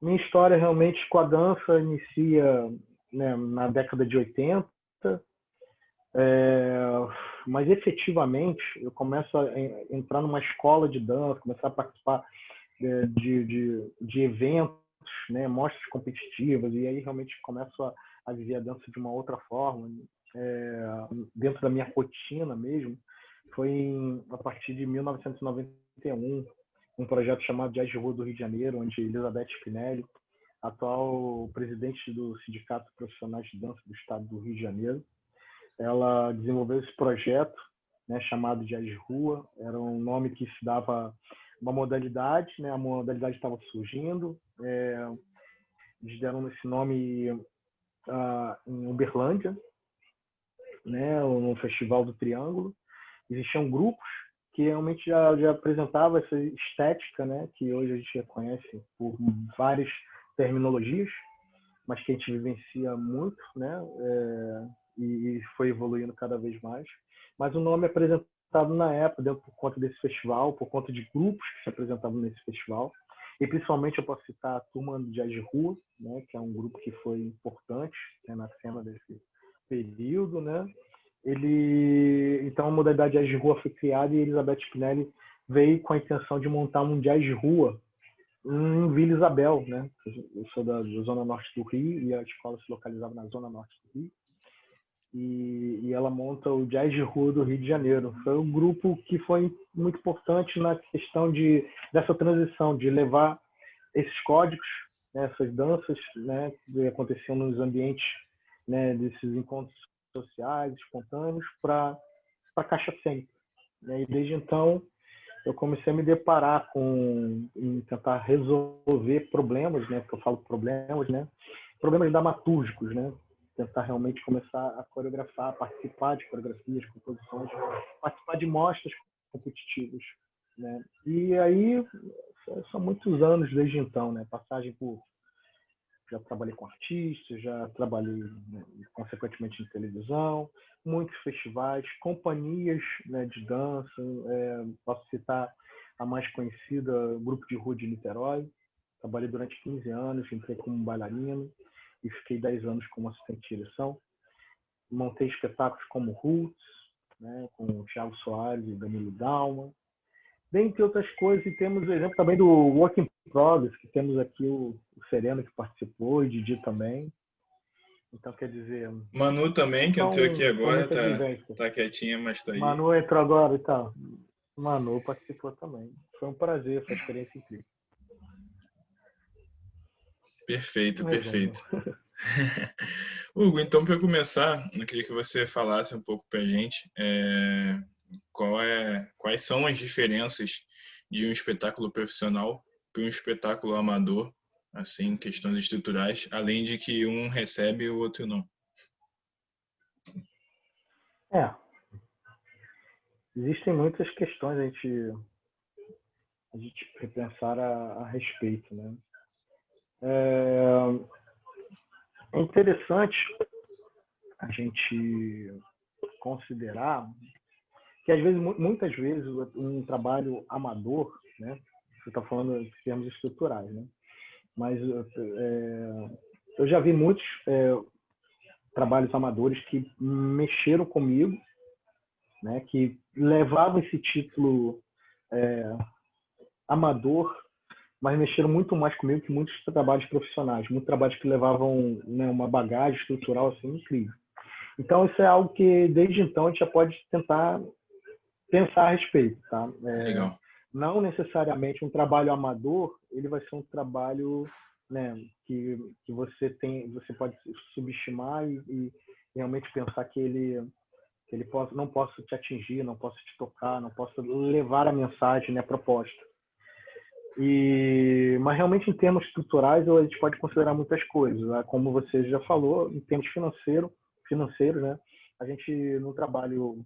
Minha história realmente com a dança inicia, né, na década de 80, é, mas efetivamente eu começo a entrar numa escola de dança, começar a participar de eventos, né, mostras competitivas, e aí realmente começo a viver a dança de uma outra forma, dentro da minha rotina mesmo. Foi a partir de 1991, um projeto chamado Jazz de Rua do Rio de Janeiro, onde Elizabeth Spinelli, atual presidente do Sindicato Profissionais de Dança do Estado do Rio de Janeiro, ela desenvolveu esse projeto, né, chamado Jazz de Rua. Era um nome que se dava uma modalidade, né, a modalidade estava surgindo. Eles deram esse nome em Uberlândia, né, no Festival do Triângulo. Existiam grupos que realmente já apresentavam essa estética, né, que hoje a gente reconhece por várias terminologias, mas que a gente vivencia muito, né, e foi evoluindo cada vez mais. Mas o nome apresentado na época, dentro por conta desse festival, por conta de grupos que se apresentavam nesse festival, e principalmente eu posso citar a Turma de Jazz de Rua, né, que é um grupo que foi importante, né, na cena desse período, né. Então a modalidade Jazz de Rua foi criada e Elizabeth Spinelli veio com a intenção de montar um jazz de rua em Vila Isabel, né? Eu sou da zona norte do Rio e a escola se localizava na zona norte do Rio. E ela monta o Jazz de Rua do Rio de Janeiro. Foi um grupo que foi muito importante na questão dessa transição, de levar esses códigos, né, essas danças, né, que aconteciam nos ambientes, né, desses encontros sociais, espontâneos, para a caixa cênica. Né? E desde então eu comecei a me deparar em tentar resolver problemas, né, porque eu falo problemas, né, problemas dramatúrgicos, né, tentar realmente começar a coreografar, participar de coreografias, composições, participar de mostras competitivas, né. E aí são muitos anos desde então, né, passagem por, já trabalhei com artistas, já trabalhei, né, consequentemente em televisão, muitos festivais, companhias, né, de dança. Posso citar a mais conhecida, Grupo de Rua de Niterói. Trabalhei durante 15 anos, entrei como bailarino e fiquei 10 anos como assistente de direção. Montei espetáculos como Roots, né, com o Thiago Soares e Danilo Dalma. Dentre outras coisas, e temos o exemplo também do Work in Progress, que temos aqui o Sereno, que participou, e Didi também. Então, quer dizer, Manu também, que entrou aqui são agora, muitas vivências. tá quietinha, mas tá aí. Manu entrou agora e tal. Manu participou também. Foi um prazer, foi uma experiência incrível. Perfeito, Um resumo. perfeito. Hugo, então para começar, eu queria que você falasse um pouco para a gente quais são as diferenças de um espetáculo profissional para um espetáculo amador, assim, questões estruturais, além de que um recebe e o outro não. Existem muitas questões a gente repensar a respeito, né? É interessante a gente considerar que às vezes, muitas vezes, um trabalho amador, né? Você está falando em termos estruturais, né? Mas eu já vi muitos trabalhos amadores que mexeram comigo, né? Que levavam esse título amador, mas mexeram muito mais comigo que muitos trabalhos profissionais, muitos trabalhos que levavam, né, uma bagagem estrutural assim incrível. Então isso é algo que desde então a gente já pode tentar pensar a respeito, tá? Legal. Não necessariamente um trabalho amador, ele vai ser um trabalho, né, que você pode subestimar e realmente pensar que ele não possa te atingir, não possa te tocar, não possa levar a mensagem, né, a proposta. Mas realmente em termos estruturais a gente pode considerar muitas coisas, né? Como você já falou, em termos financeiros, né? A gente no trabalho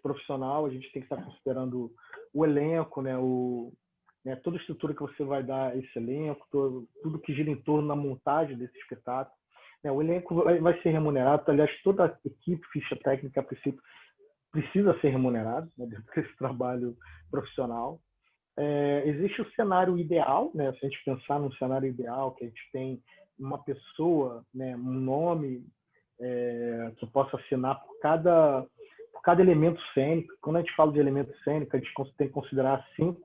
profissional a gente tem que estar considerando o elenco, né? Toda a estrutura que você vai dar a esse elenco, tudo que gira em torno da montagem desse espetáculo. Né? O elenco vai ser remunerado, aliás, toda a equipe, ficha técnica, a princípio, precisa ser remunerada, né, dentro desse trabalho profissional. existe o cenário ideal, né? Se a gente pensar num cenário ideal, que a gente tem uma pessoa, né, um nome que possa assinar por cada elemento cênico. Quando a gente fala de elemento cênico, a gente tem que considerar 5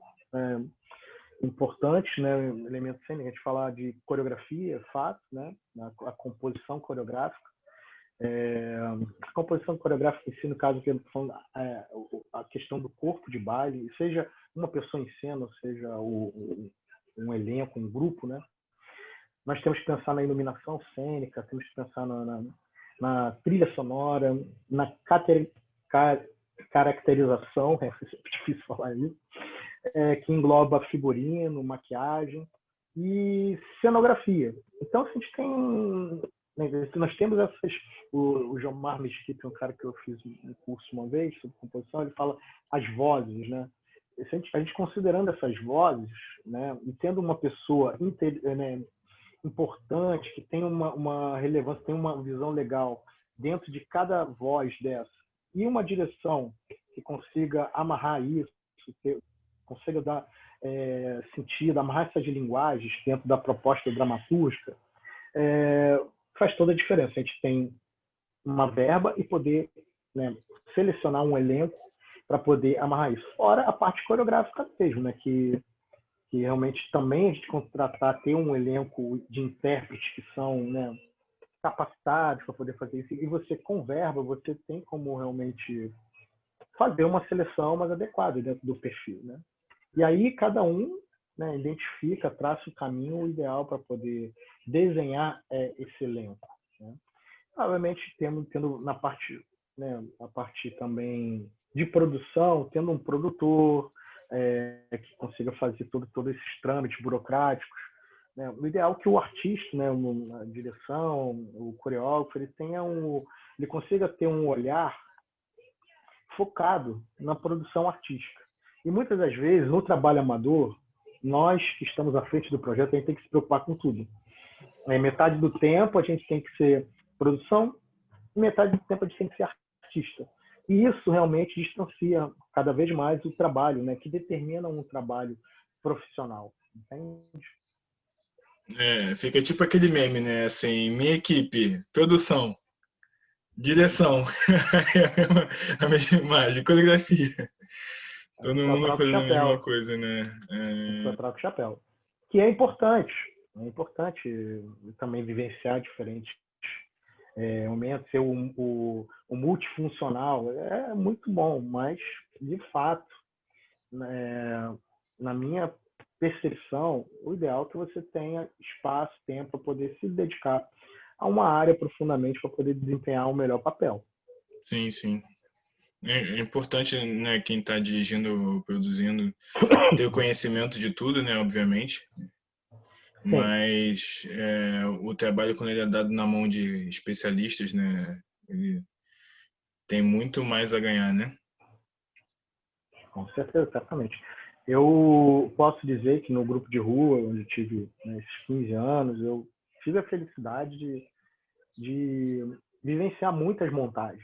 importantes, né, elementos cênicos. A gente fala de coreografia, fato, né, a composição coreográfica. A composição coreográfica em si, no caso, a questão do corpo de baile, seja uma pessoa em cena, ou seja um elenco, um grupo, né? Nós temos que pensar na iluminação cênica, temos que pensar na trilha sonora, na caracterização, é difícil falar isso, que engloba figurino, maquiagem e cenografia. Então, a gente tem... Nós temos essas... O Jomar Mesquita, um cara que eu fiz um curso uma vez sobre composição, ele fala as vozes, né? A gente considerando essas vozes, né, e tendo uma pessoa importante, que tem uma relevância, tem uma visão legal dentro de cada voz dessa, e uma direção que consiga amarrar isso, que consiga dar sentido, amarrar essas linguagens dentro da proposta dramatúrgica, faz toda a diferença. A gente tem uma verba e poder, né, selecionar um elenco para poder amarrar isso. Fora a parte coreográfica mesmo, né, que realmente também a gente contratar, ter um elenco de intérpretes que são, né, capacitados para poder fazer isso. E você, com verba, você tem como realmente fazer uma seleção mais adequada dentro do perfil, né? E aí cada um, né, identifica, traça o caminho ideal para poder desenhar esse elenco, né? Obviamente, tendo na parte, né, a parte também de produção, tendo um produtor que consiga fazer todos esses trâmites burocráticos, né? O ideal é que o artista, né, a direção, o coreógrafo, ele consiga ter um olhar focado na produção artística. E muitas das vezes, no trabalho amador, nós que estamos à frente do projeto, a gente tem que se preocupar com tudo. Metade do tempo a gente tem que ser produção, e metade do tempo a gente tem que ser artista. E isso realmente distancia cada vez mais o trabalho, né, que determina um trabalho profissional. Entende? Fica tipo aquele meme, né? Assim, minha equipe, produção, direção, a mesma imagem, coreografia. Todo mundo fazendo a mesma coisa, né? Só troca o chapéu. Que é importante. É importante também vivenciar diferentes momentos, ser o multifuncional. É muito bom, mas, de fato, na minha percepção, o ideal é que você tenha espaço, tempo para poder se dedicar a uma área profundamente para poder desempenhar o melhor papel. Sim, sim. É importante, né, quem está dirigindo, produzindo, ter o conhecimento de tudo, né, obviamente. Mas o trabalho, quando ele é dado na mão de especialistas, né, ele tem muito mais a ganhar, né? Com certeza, certamente. Eu posso dizer que no grupo de rua, onde eu tive, né, esses 15 anos, eu tive a felicidade de vivenciar muitas montagens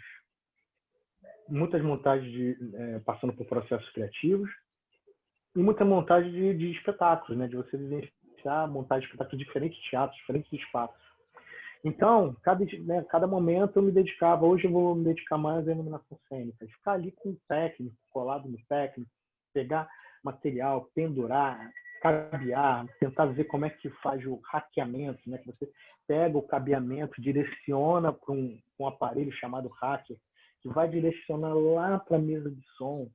passando por processos criativos e muita montagem de espetáculos, né? De você vivenciar montagem de espetáculos de diferentes teatros, diferentes espaços. Então, cada momento eu me dedicava. Hoje eu vou me dedicar mais à iluminação cênica, de ficar ali com o técnico, colado no técnico, pegar material, pendurar, cabear, tentar ver como é que faz o hackeamento, né? Que você pega o cabeamento, direciona para um aparelho chamado hacker, que vai direcionar lá para a mesa de som,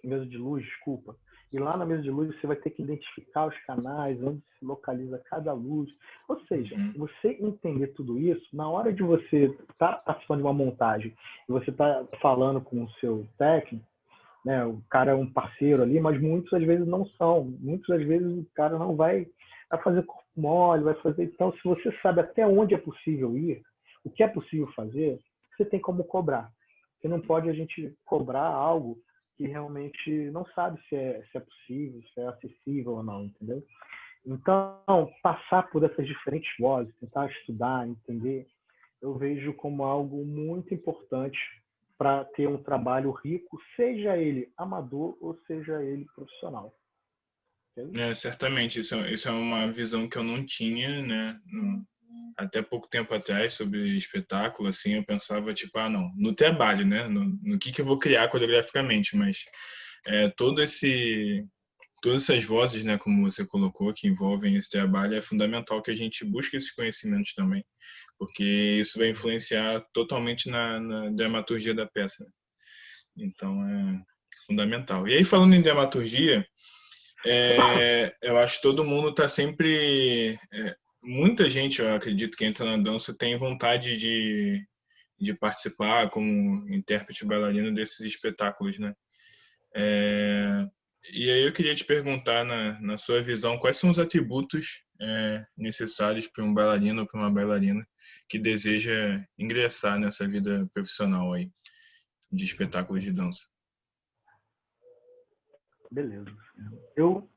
mesa de luz, desculpa. E lá na mesa de luz você vai ter que identificar os canais, onde se localiza cada luz. Ou seja, você entender tudo isso, na hora de você estar participando de uma montagem e você está falando com o seu técnico, né, o cara é um parceiro ali, mas muitas das vezes não são. Muitas das vezes o cara não vai fazer corpo mole, vai fazer... Então, se você sabe até onde é possível ir, o que é possível fazer, você tem como cobrar. Você não pode a gente cobrar algo que realmente não sabe se é possível, se é acessível ou não, entendeu? Então, passar por essas diferentes vozes, tentar estudar, entender, eu vejo como algo muito importante para ter um trabalho rico, seja ele amador ou seja ele profissional. Certamente, isso é uma visão que eu não tinha, né? Até pouco tempo atrás, sobre espetáculo, assim, eu pensava, tipo, não, no trabalho, né? No que eu vou criar coreograficamente, mas todo todas essas vozes, né, como você colocou, que envolvem esse trabalho, é fundamental que a gente busque esses conhecimentos também, porque isso vai influenciar totalmente na dramaturgia da peça, né? Então, é fundamental. E aí, falando em dramaturgia, eu acho que todo mundo está sempre... muita gente, eu acredito, que entra na dança tem vontade de participar como intérprete bailarino desses espetáculos, né? E aí eu queria te perguntar, na sua visão, quais são os atributos necessários para um bailarino ou para uma bailarina que deseja ingressar nessa vida profissional aí de espetáculos de dança? Beleza. Eu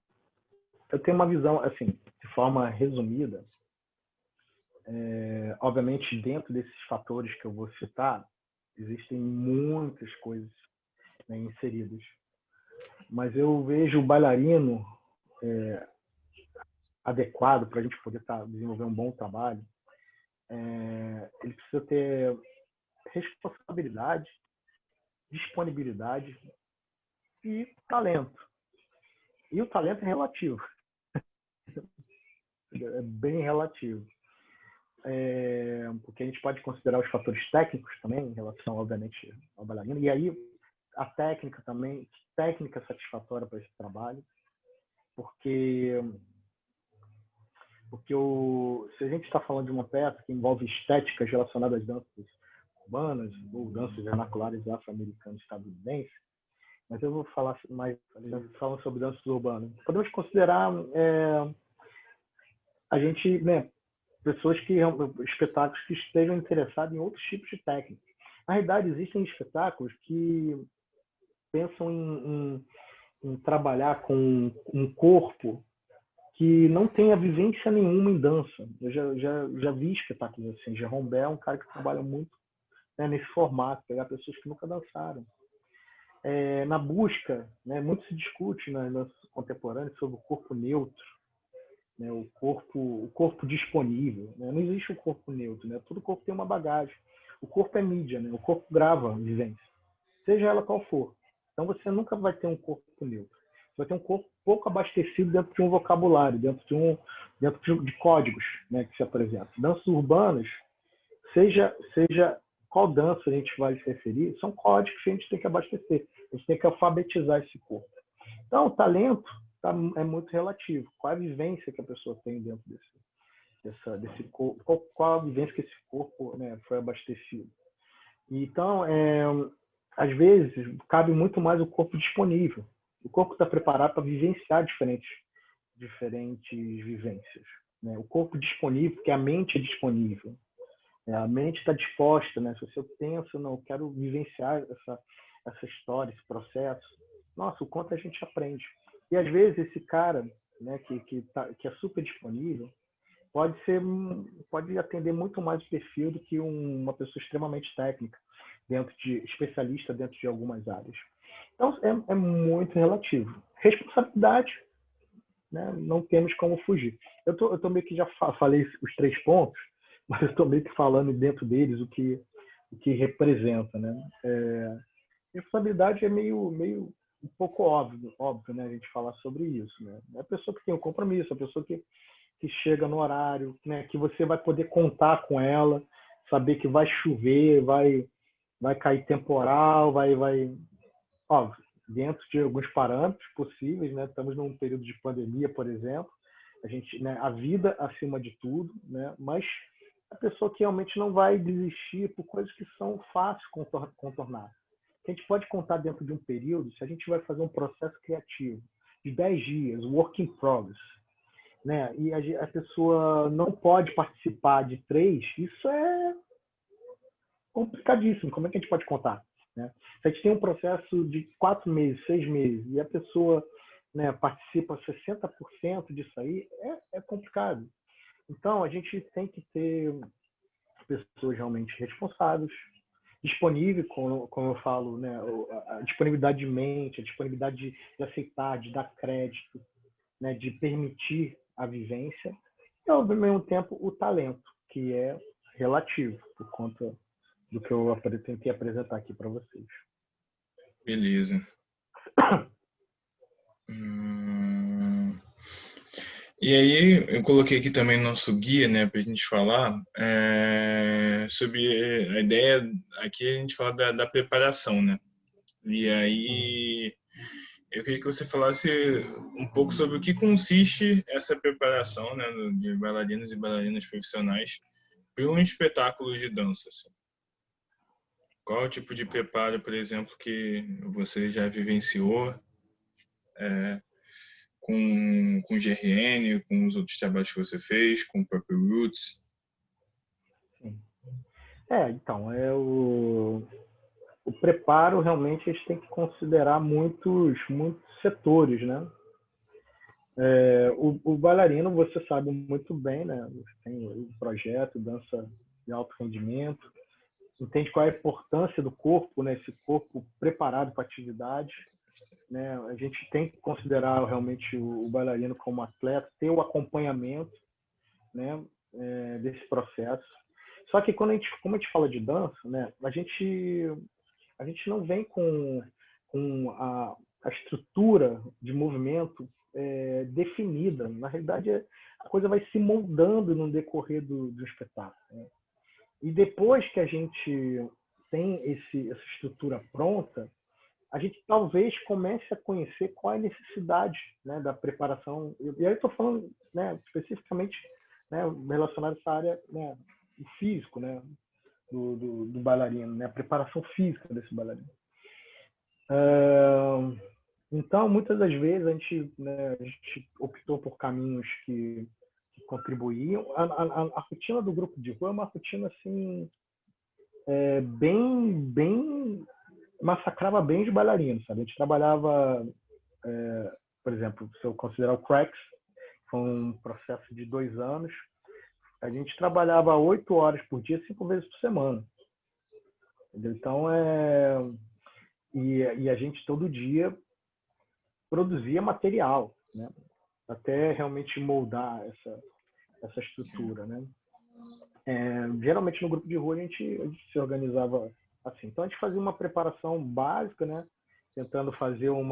tenho uma visão, assim, de forma resumida. Obviamente, dentro desses fatores que eu vou citar, existem muitas coisas, né, inseridas. Mas eu vejo o bailarino adequado para a gente poder desenvolver um bom trabalho. Ele precisa ter responsabilidade, disponibilidade e talento. E o talento é relativo. É bem relativo. Porque a gente pode considerar os fatores técnicos também, em relação, obviamente, ao bailarino. E aí, a técnica também, técnica satisfatória para esse trabalho. Porque se a gente está falando de uma peça que envolve estéticas relacionadas às danças urbanas ou danças vernaculares afro-americanas estadunidenses, mas eu vou falar mais falando sobre danças urbanas. Podemos considerar a gente, né, pessoas espetáculos que estejam interessados em outros tipos de técnicas. Na realidade, existem espetáculos que pensam em trabalhar com um corpo que não tenha vivência nenhuma em dança. Eu já vi espetáculos assim. Jerome Bell é um cara que trabalha muito, né, nesse formato, pegar pessoas que nunca dançaram. Na busca, né, muito se discute na dança contemporânea sobre o corpo neutro, né, o corpo disponível. Né? Não existe um corpo neutro, né? Todo corpo tem uma bagagem. O corpo é mídia, né? O corpo grava vivência, seja ela qual for. Então você nunca vai ter um corpo neutro. Você vai ter um corpo pouco abastecido dentro de um vocabulário, dentro de códigos, né, que se apresentam. Danças urbanas, seja qual dança a gente vai se referir, são códigos que a gente tem que abastecer. A gente tem que alfabetizar esse corpo. Então, o talento é muito relativo. Qual a vivência que a pessoa tem dentro desse corpo? Qual a vivência que esse corpo, né, foi abastecido? Então, às vezes, cabe muito mais o corpo disponível. O corpo está preparado para vivenciar diferentes vivências. Né? O corpo disponível, porque a mente é disponível. A mente está disposta, né? Se eu penso, não, eu quero vivenciar essa história, esse processo, nossa, o quanto a gente aprende. E às vezes esse cara, né, que é super disponível, pode atender muito mais o perfil do que uma pessoa extremamente técnica, especialista dentro de algumas áreas. Então é muito relativo. Responsabilidade, né? Não temos como fugir. Eu tô meio que já falei os 3 pontos, mas eu estou meio que falando dentro deles o que representa, né? Responsabilidade é meio um pouco óbvio, né? A gente falar sobre isso, né? É a pessoa que tem o compromisso, a pessoa que chega no horário, né? Que você vai poder contar com ela, saber que vai chover, vai cair temporal, óbvio, dentro de alguns parâmetros possíveis, né? Estamos num período de pandemia, por exemplo, né, a vida acima de tudo, né? Mas a pessoa que realmente não vai desistir por coisas que são fáceis contornar. A gente pode contar dentro de um período, se a gente vai fazer um processo criativo de 10 dias, work in progress, né? E a pessoa não pode participar de 3, isso é complicadíssimo. Como é que a gente pode contar? Né? Se a gente tem um processo de 4 meses, 6 meses, e a pessoa, né, participa 60% disso aí, é complicado. Então, a gente tem que ter pessoas realmente responsáveis, disponível, como eu falo, né, a disponibilidade de mente, a disponibilidade de aceitar, de dar crédito, né, de permitir a vivência, e ao mesmo tempo o talento, que é relativo, por conta do que eu tentei apresentar aqui para vocês. Beleza. E aí eu coloquei aqui também no nosso guia, né, para a gente falar sobre a ideia, aqui a gente fala da preparação, né? E aí eu queria que você falasse um pouco sobre o que consiste essa preparação, né, de bailarinos e bailarinas profissionais para um espetáculo de dança, assim. Qual é o tipo de preparo, por exemplo, que você já vivenciou com o GRN, com os outros trabalhos que você fez, com o próprio Roots? Sim. Então, o preparo realmente a gente tem que considerar muitos setores, né? O bailarino, você sabe muito bem, né? Você tem o projeto Dança de Alto Rendimento, entende qual é a importância do corpo, né? Esse corpo preparado para a atividade, né? A gente tem que considerar realmente o bailarino como atleta, ter o acompanhamento, né? Desse processo. Só que como a gente fala de dança, né? A gente não vem com a estrutura de movimento definida. Na realidade, a coisa vai se moldando no decorrer do espetáculo, né? E depois que a gente tem essa estrutura pronta, a gente talvez comece a conhecer qual é a necessidade, né, da preparação. E aí estou falando, né, especificamente, né, relacionado a essa área, né, o físico, né, do bailarino, né, a preparação física desse bailarino. Então, muitas das vezes a gente optou por caminhos que contribuíam. A rotina do grupo de rua é uma rotina assim bem massacrava bem de bailarinos, sabe? A gente trabalhava, por exemplo, se eu considerar o Cracks, foi um processo de 2 anos, a gente trabalhava 8 horas por dia, 5 vezes por semana. Entendeu? Então, e a gente todo dia produzia material, né? Até realmente moldar essa estrutura, né? Geralmente no grupo de rua a gente se organizava assim. Então a gente fazia uma preparação básica, né? Tentando fazer um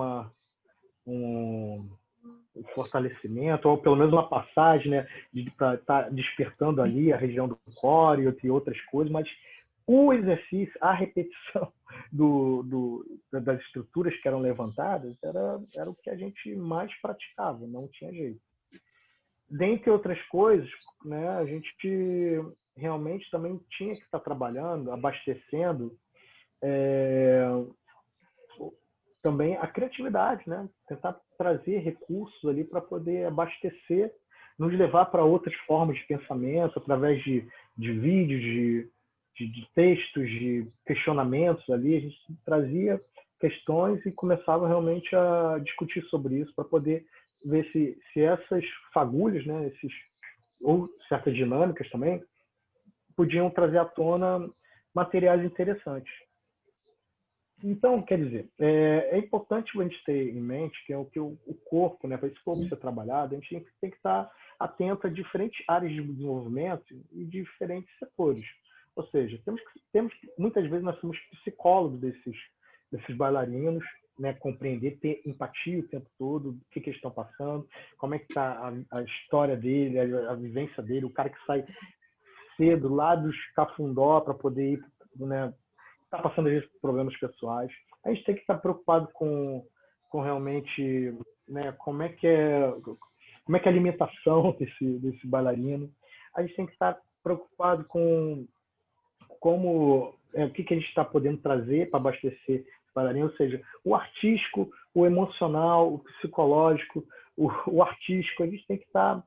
fortalecimento, ou pelo menos uma passagem, né? Para estar despertando ali a região do core e outras coisas, mas o exercício, a repetição das estruturas que eram levantadas era o que a gente mais praticava, não tinha jeito. Dentre outras coisas, né, a gente realmente também tinha que estar trabalhando, abastecendo também a criatividade, né? Tentar trazer recursos ali para poder abastecer, nos levar para outras formas de pensamento, através de vídeos, de textos, de questionamentos ali. A gente trazia questões e começava realmente a discutir sobre isso para poder ver se essas fagulhas, né, ou certas dinâmicas também, podiam trazer à tona materiais interessantes. Então, quer dizer, é importante a gente ter em mente que o corpo, né, para esse corpo ser trabalhado, a gente tem que estar atento a diferentes áreas de desenvolvimento e diferentes setores. Ou seja, temos muitas vezes nós somos psicólogos desses bailarinos, né, compreender, ter empatia o tempo todo, o que eles estão passando, como é que está a história dele, a vivência dele, o cara que sai cedo lá dos cafundó para poder ir, né, tá passando às vezes por problemas pessoais. A gente tem que estar preocupado com realmente, né, como é que é a alimentação desse bailarino. A gente tem que estar preocupado com o que a gente está podendo trazer para abastecer o bailarino, ou seja, o artístico, o emocional, o psicológico, o artístico. A gente tem que estar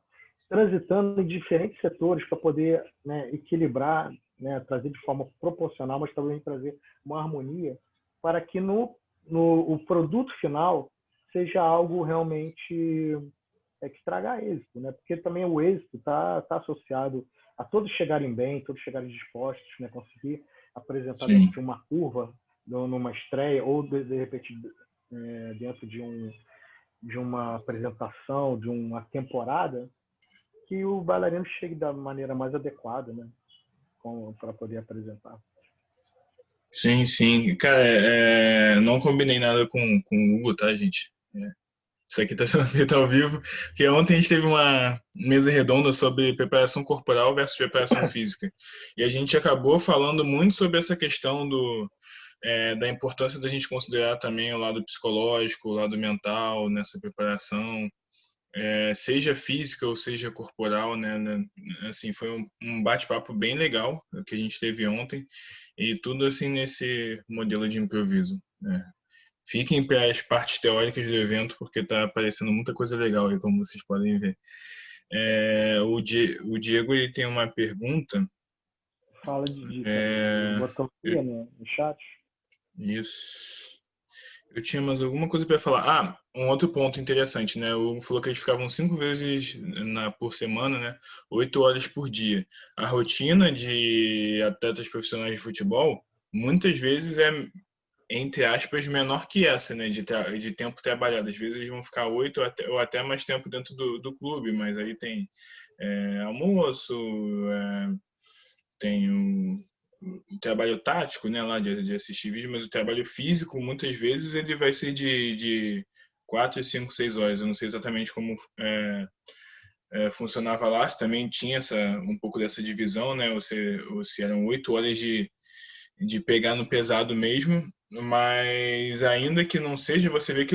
transitando em diferentes setores para poder, né, equilibrar, né, trazer de forma proporcional, mas também trazer uma harmonia para que o produto final seja algo realmente que traga êxito, né? Porque também o êxito está associado a todos chegarem bem, todos chegarem dispostos, né? Conseguir apresentar Sim. dentro de uma curva, numa estreia, ou de repente dentro de de uma apresentação, de uma temporada, que o bailarino chegue da maneira mais adequada, né, para poder apresentar. Sim, sim. Cara, não combinei nada com o Hugo, tá, gente? Isso aqui está sendo feito ao vivo, porque ontem a gente teve uma mesa redonda sobre preparação corporal versus preparação física. E a gente acabou falando muito sobre essa questão da importância da gente considerar também o lado psicológico, o lado mental nessa preparação, seja física ou seja corporal, né? Assim, foi um bate-papo bem legal que a gente teve ontem, e tudo assim nesse modelo de improviso, né? Fiquem para as partes teóricas do evento, porque está aparecendo muita coisa legal aí, como vocês podem ver. O Diego ele tem uma pergunta. Fala de ele botou aqui no chat. Isso. Eu tinha mais alguma coisa para falar. Um outro ponto interessante, né? O Hugo falou que eles ficavam 5 vezes por semana, né? 8 horas por dia. A rotina de atletas profissionais de futebol muitas vezes entre aspas, menor que essa, né, de tempo trabalhado. Às vezes eles vão ficar 8 ou até mais tempo dentro do clube, mas aí tem almoço, tem o trabalho tático, né, lá de assistir vídeo, mas o trabalho físico, muitas vezes, ele vai ser de 4, 5, 6 horas. Eu não sei exatamente como funcionava lá, se também tinha um pouco dessa divisão, né, ou se eram 8 horas de pegar no pesado mesmo, mas ainda que não seja, você vê que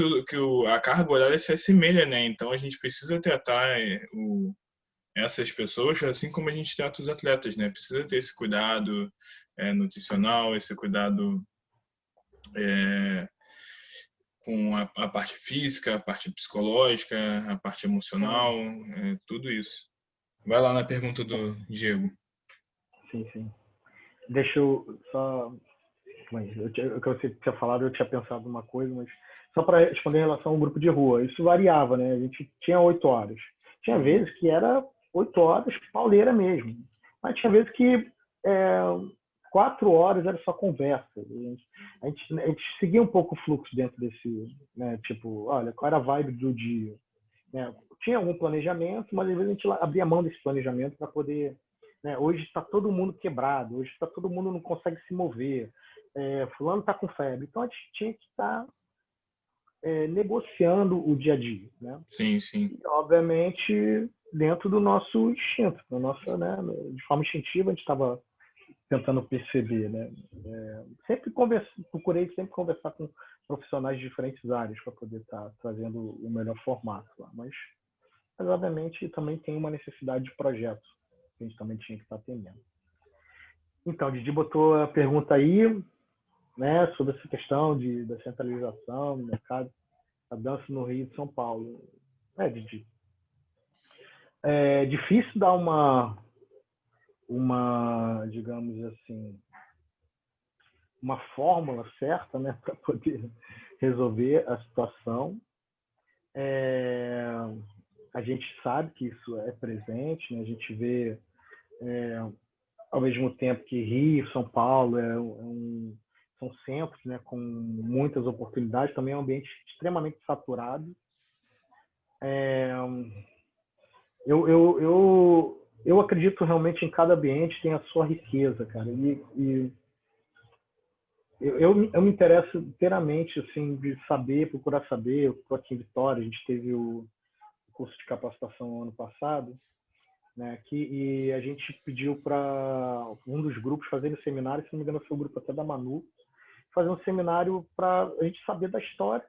a carga horária se assemelha, né? Então a gente precisa tratar essas pessoas assim como a gente trata os atletas, né? Precisa ter esse cuidado nutricional, esse cuidado com a parte física, a parte psicológica, a parte emocional, tudo isso. Vai lá na pergunta do Diego. Sim, sim. Deixa eu só... o que você tinha falado, eu tinha pensado uma coisa, mas só para responder em relação ao grupo de rua, isso variava, né? A gente tinha 8 horas. Tinha vezes que era 8 horas pauleira mesmo, mas tinha vezes que 4 horas era só conversa. A gente seguia um pouco o fluxo dentro desse, né? Tipo, olha, qual era a vibe do dia? Né? Tinha algum planejamento, mas às vezes a gente abria mão desse planejamento para poder... Né? Hoje está todo mundo quebrado, hoje está todo mundo não consegue se mover, fulano está com febre. Então a gente tinha que estar negociando o dia a dia. Né? Sim, sim. E, obviamente, dentro do nosso instinto, né? De forma instintiva, a gente estava tentando perceber. Né? Procurei sempre conversar com profissionais de diferentes áreas para poder estar trazendo o melhor formato lá. Mas, obviamente, também tem uma necessidade de projeto que a gente também tinha que estar atendendo. Então, Didi botou a pergunta aí, né, sobre essa questão da centralização do mercado da dança no Rio de São Paulo. Didi, é difícil dar digamos assim, uma fórmula certa, né, para poder resolver a situação. A gente sabe que isso é presente, né? A gente vê, ao mesmo tempo que Rio, São Paulo são centros, né, com muitas oportunidades, também é um ambiente extremamente saturado. Eu acredito realmente em cada ambiente tem a sua riqueza, cara. E eu me interesso inteiramente assim, de procurar saber. Eu estou aqui em Vitória, a gente teve o curso de capacitação ano passado, né, e a gente pediu para um dos grupos fazer um seminário, se não me engano foi o grupo até da Manu, fazer um seminário para a gente saber da história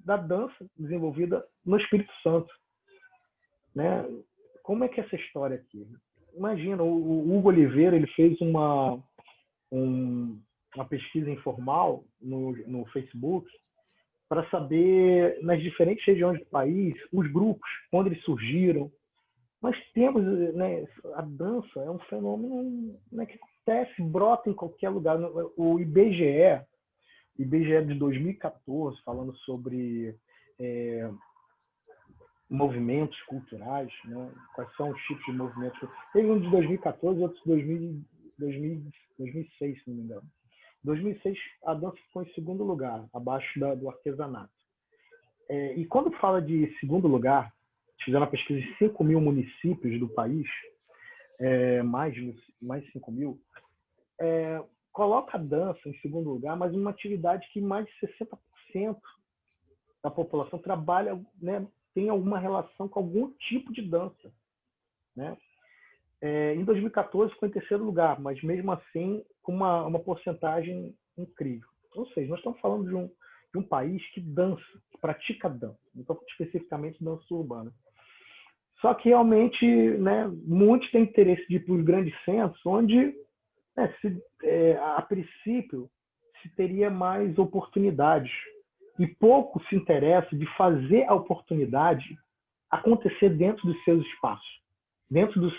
da dança desenvolvida no Espírito Santo. Né? Como é que é essa história aqui? Imagina, o Hugo Oliveira ele fez uma pesquisa informal no Facebook para saber, nas diferentes regiões do país, os grupos, quando eles surgiram. Nós temos, né, a dança é um fenômeno, né, que acontece, brota em qualquer lugar. O IBGE de 2014, falando sobre movimentos culturais, né? Quais são os tipos de movimentos. Teve um de 2014 e outro de 2006, se não me engano. Em 2006, a dança ficou em segundo lugar, abaixo do artesanato. E quando fala de segundo lugar, fizeram uma pesquisa de 5 mil municípios do país, mais de 5 mil, coloca a dança em segundo lugar, mas uma atividade que mais de 60% da população trabalha, né, tem alguma relação com algum tipo de dança, né? Em 2014 ficou em terceiro lugar, mas mesmo assim com uma porcentagem incrível. Ou seja, nós estamos falando de um país que dança, que pratica dança, então especificamente dança urbana. Só que realmente, né, muitos têm interesse de ir para os grandes centros, onde, né, a princípio, se teria mais oportunidades. E pouco se interessa de fazer a oportunidade acontecer dentro dos seus espaços, dentro do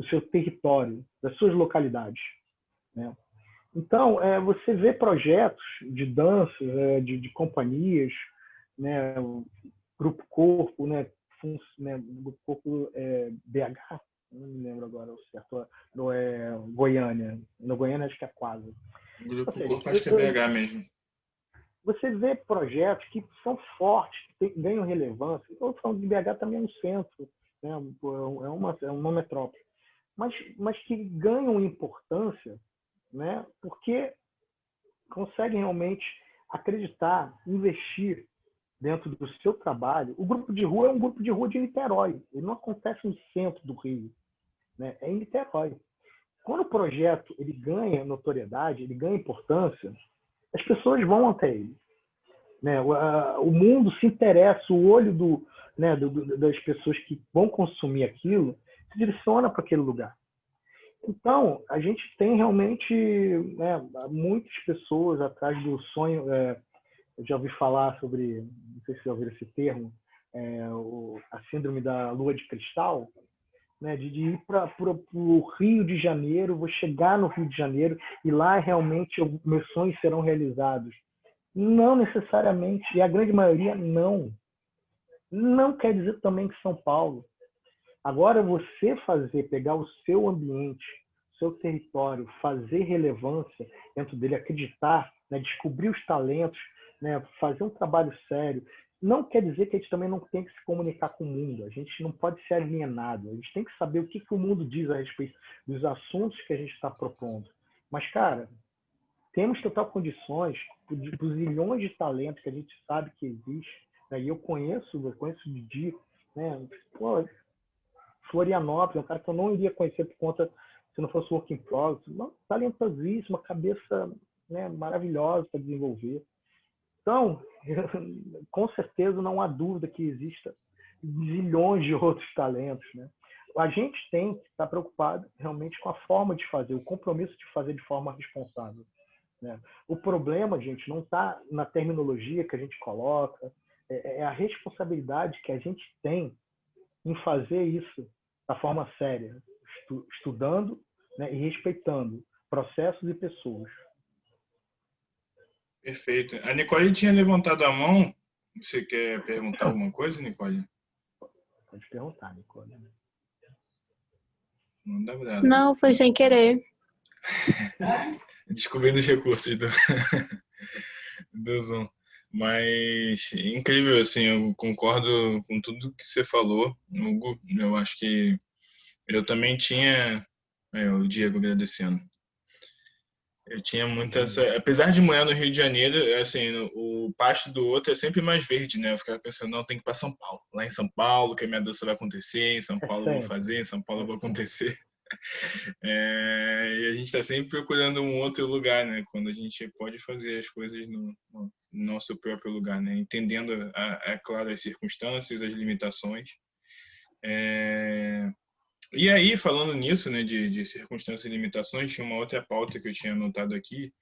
seu território, das suas localidades, né? Então, você vê projetos de danças, de companhias, né, Grupo Corpo, né, Grupo Corpo BH, não me lembro agora o certo, não é Goiânia. No Goiânia acho que é quase. O Grupo Corpo acho que é BH mesmo. Você vê projetos que são fortes, que ganham relevância. Estou falando de BH também é um centro, né, é uma metrópole, mas que ganham importância, né, porque conseguem realmente acreditar, investir dentro do seu trabalho. O grupo de rua é um grupo de rua de Niterói. Ele não acontece no centro do Rio, né? É em Niterói. Quando o projeto ele ganha notoriedade, ele ganha importância, as pessoas vão até ele, né? O mundo se interessa, o olho das pessoas que vão consumir aquilo se direciona para aquele lugar. Então, a gente tem realmente, né, muitas pessoas atrás do sonho. Eu já ouvi falar sobre, não sei se já ouviram esse termo, a síndrome da lua de cristal, né, de ir para o Rio de Janeiro, vou chegar no Rio de Janeiro e lá realmente meus sonhos serão realizados. Não necessariamente, e a grande maioria não. Não quer dizer também que São Paulo. Agora, você pegar o seu ambiente, seu território, fazer relevância dentro dele, acreditar, né, descobrir os talentos, né, fazer um trabalho sério, não quer dizer que a gente também não tem que se comunicar com o mundo. A gente não pode ser alienado. A gente tem que saber o que o mundo diz a respeito dos assuntos que a gente está propondo. Mas, cara, temos total condições dos milhões de talentos que a gente sabe que existe. Né, e eu conheço o Didi, né? Pô, Florianópolis, é um cara que eu não iria conhecer por conta, se não fosse Work in Progress, uma talentosíssima, cabeça, né, maravilhosa para desenvolver. Então, com certeza não há dúvida que exista zilhões de outros talentos, né? A gente tem que estar preocupado realmente com a forma de fazer, o compromisso de fazer de forma responsável, né? O problema, gente, não está na terminologia que a gente coloca, é a responsabilidade que a gente tem em fazer isso da forma séria, estudando, né, e respeitando processos e pessoas. Perfeito. A Nicole tinha levantado a mão. Você quer perguntar alguma coisa, Nicole? Pode perguntar, Nicole. Não dá nada. Não, foi sem querer. Descobrindo os recursos do Zoom. Mas incrível, assim, eu concordo com tudo que você falou, Hugo. Eu acho que eu também tinha, o Diego agradecendo. Eu tinha muita essa, apesar de morar no Rio de Janeiro, assim, o pasto do outro é sempre mais verde, né? Eu ficava pensando, não, tem que ir para São Paulo. Lá em São Paulo, que a minha dança vai acontecer, em São Paulo eu vou fazer, em São Paulo eu vou acontecer. E a gente está sempre procurando um outro lugar, né? Quando a gente pode fazer as coisas no nosso próprio lugar, né? Entendendo, é claro, as circunstâncias, as limitações. E aí, falando nisso, né, de circunstâncias e limitações, tinha uma outra pauta que eu tinha anotado aqui,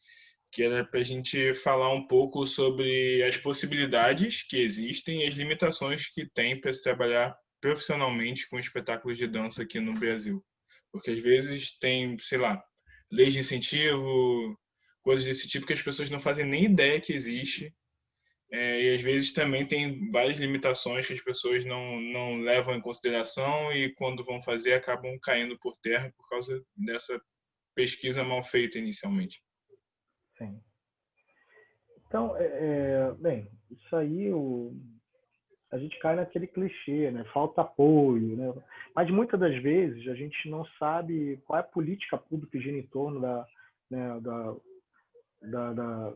que era para a gente falar um pouco sobre as possibilidades que existem e as limitações que tem para se trabalhar profissionalmente com espetáculos de dança aqui no Brasil. Porque às vezes tem, sei lá, leis de incentivo, coisas desse tipo que as pessoas não fazem nem ideia que existe. E às vezes também tem várias limitações que as pessoas não levam em consideração e quando vão fazer acabam caindo por terra por causa dessa pesquisa mal feita inicialmente. Sim. Então, bem, isso aí, a gente cai naquele clichê, né? Falta apoio, né? Mas muitas das vezes a gente não sabe qual é a política pública que gira em torno né, da,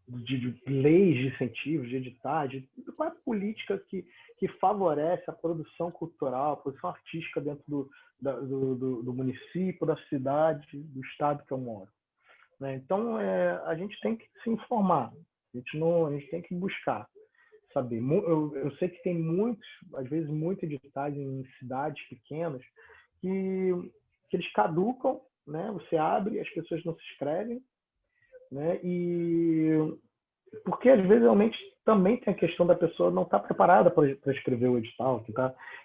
de leis de incentivos, de editais, qual é a política que favorece a produção cultural, a produção artística dentro do município, da cidade, do estado que eu moro. Né? Então, a gente tem que se informar, a gente tem que buscar saber. Eu sei que tem às vezes, muitos editais em cidades pequenas que eles caducam, né? Você abre, as pessoas não se inscrevem, né? E porque às vezes realmente também tem a questão da pessoa não estar preparada para escrever o edital,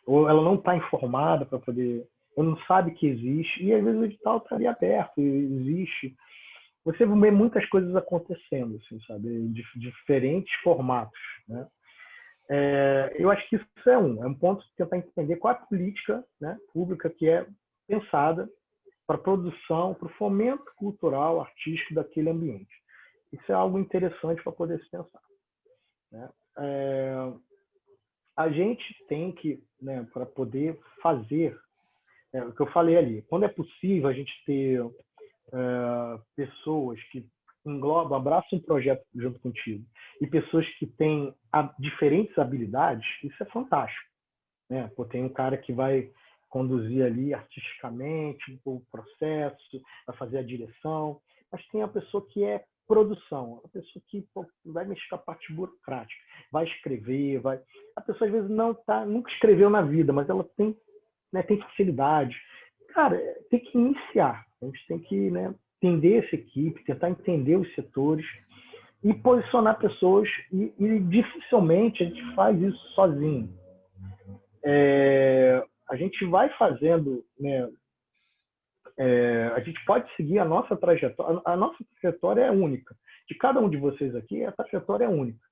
ou ela não está informada para poder, ou não sabe que existe, e às vezes o edital está ali aberto, existe. Você vê muitas coisas acontecendo, assim, sabe, de diferentes formatos, né? Eu acho que isso é um ponto de tentar entender qual é a política, né, pública que é pensada para a produção, para o fomento cultural, artístico daquele ambiente. Isso é algo interessante para poder se pensar. Né? A gente tem que, né, para poder fazer, o que eu falei ali, quando é possível a gente ter pessoas que englobam, abraçam um projeto junto contigo, e pessoas que têm diferentes habilidades, isso é fantástico. Né? Pô, tem um cara que vai conduzir ali artisticamente o processo, vai fazer a direção, mas tem a pessoa que é produção, a pessoa que vai mexer com a parte burocrática, vai escrever, a pessoa às vezes nunca escreveu na vida, mas ela tem, né, tem facilidade. Cara, tem que iniciar, a gente tem que, né, entender essa equipe, tentar entender os setores e posicionar pessoas, e dificilmente a gente faz isso sozinho. A gente vai fazendo, né, a gente pode seguir a nossa trajetória. A nossa trajetória é única. De cada um de vocês aqui, a trajetória é única.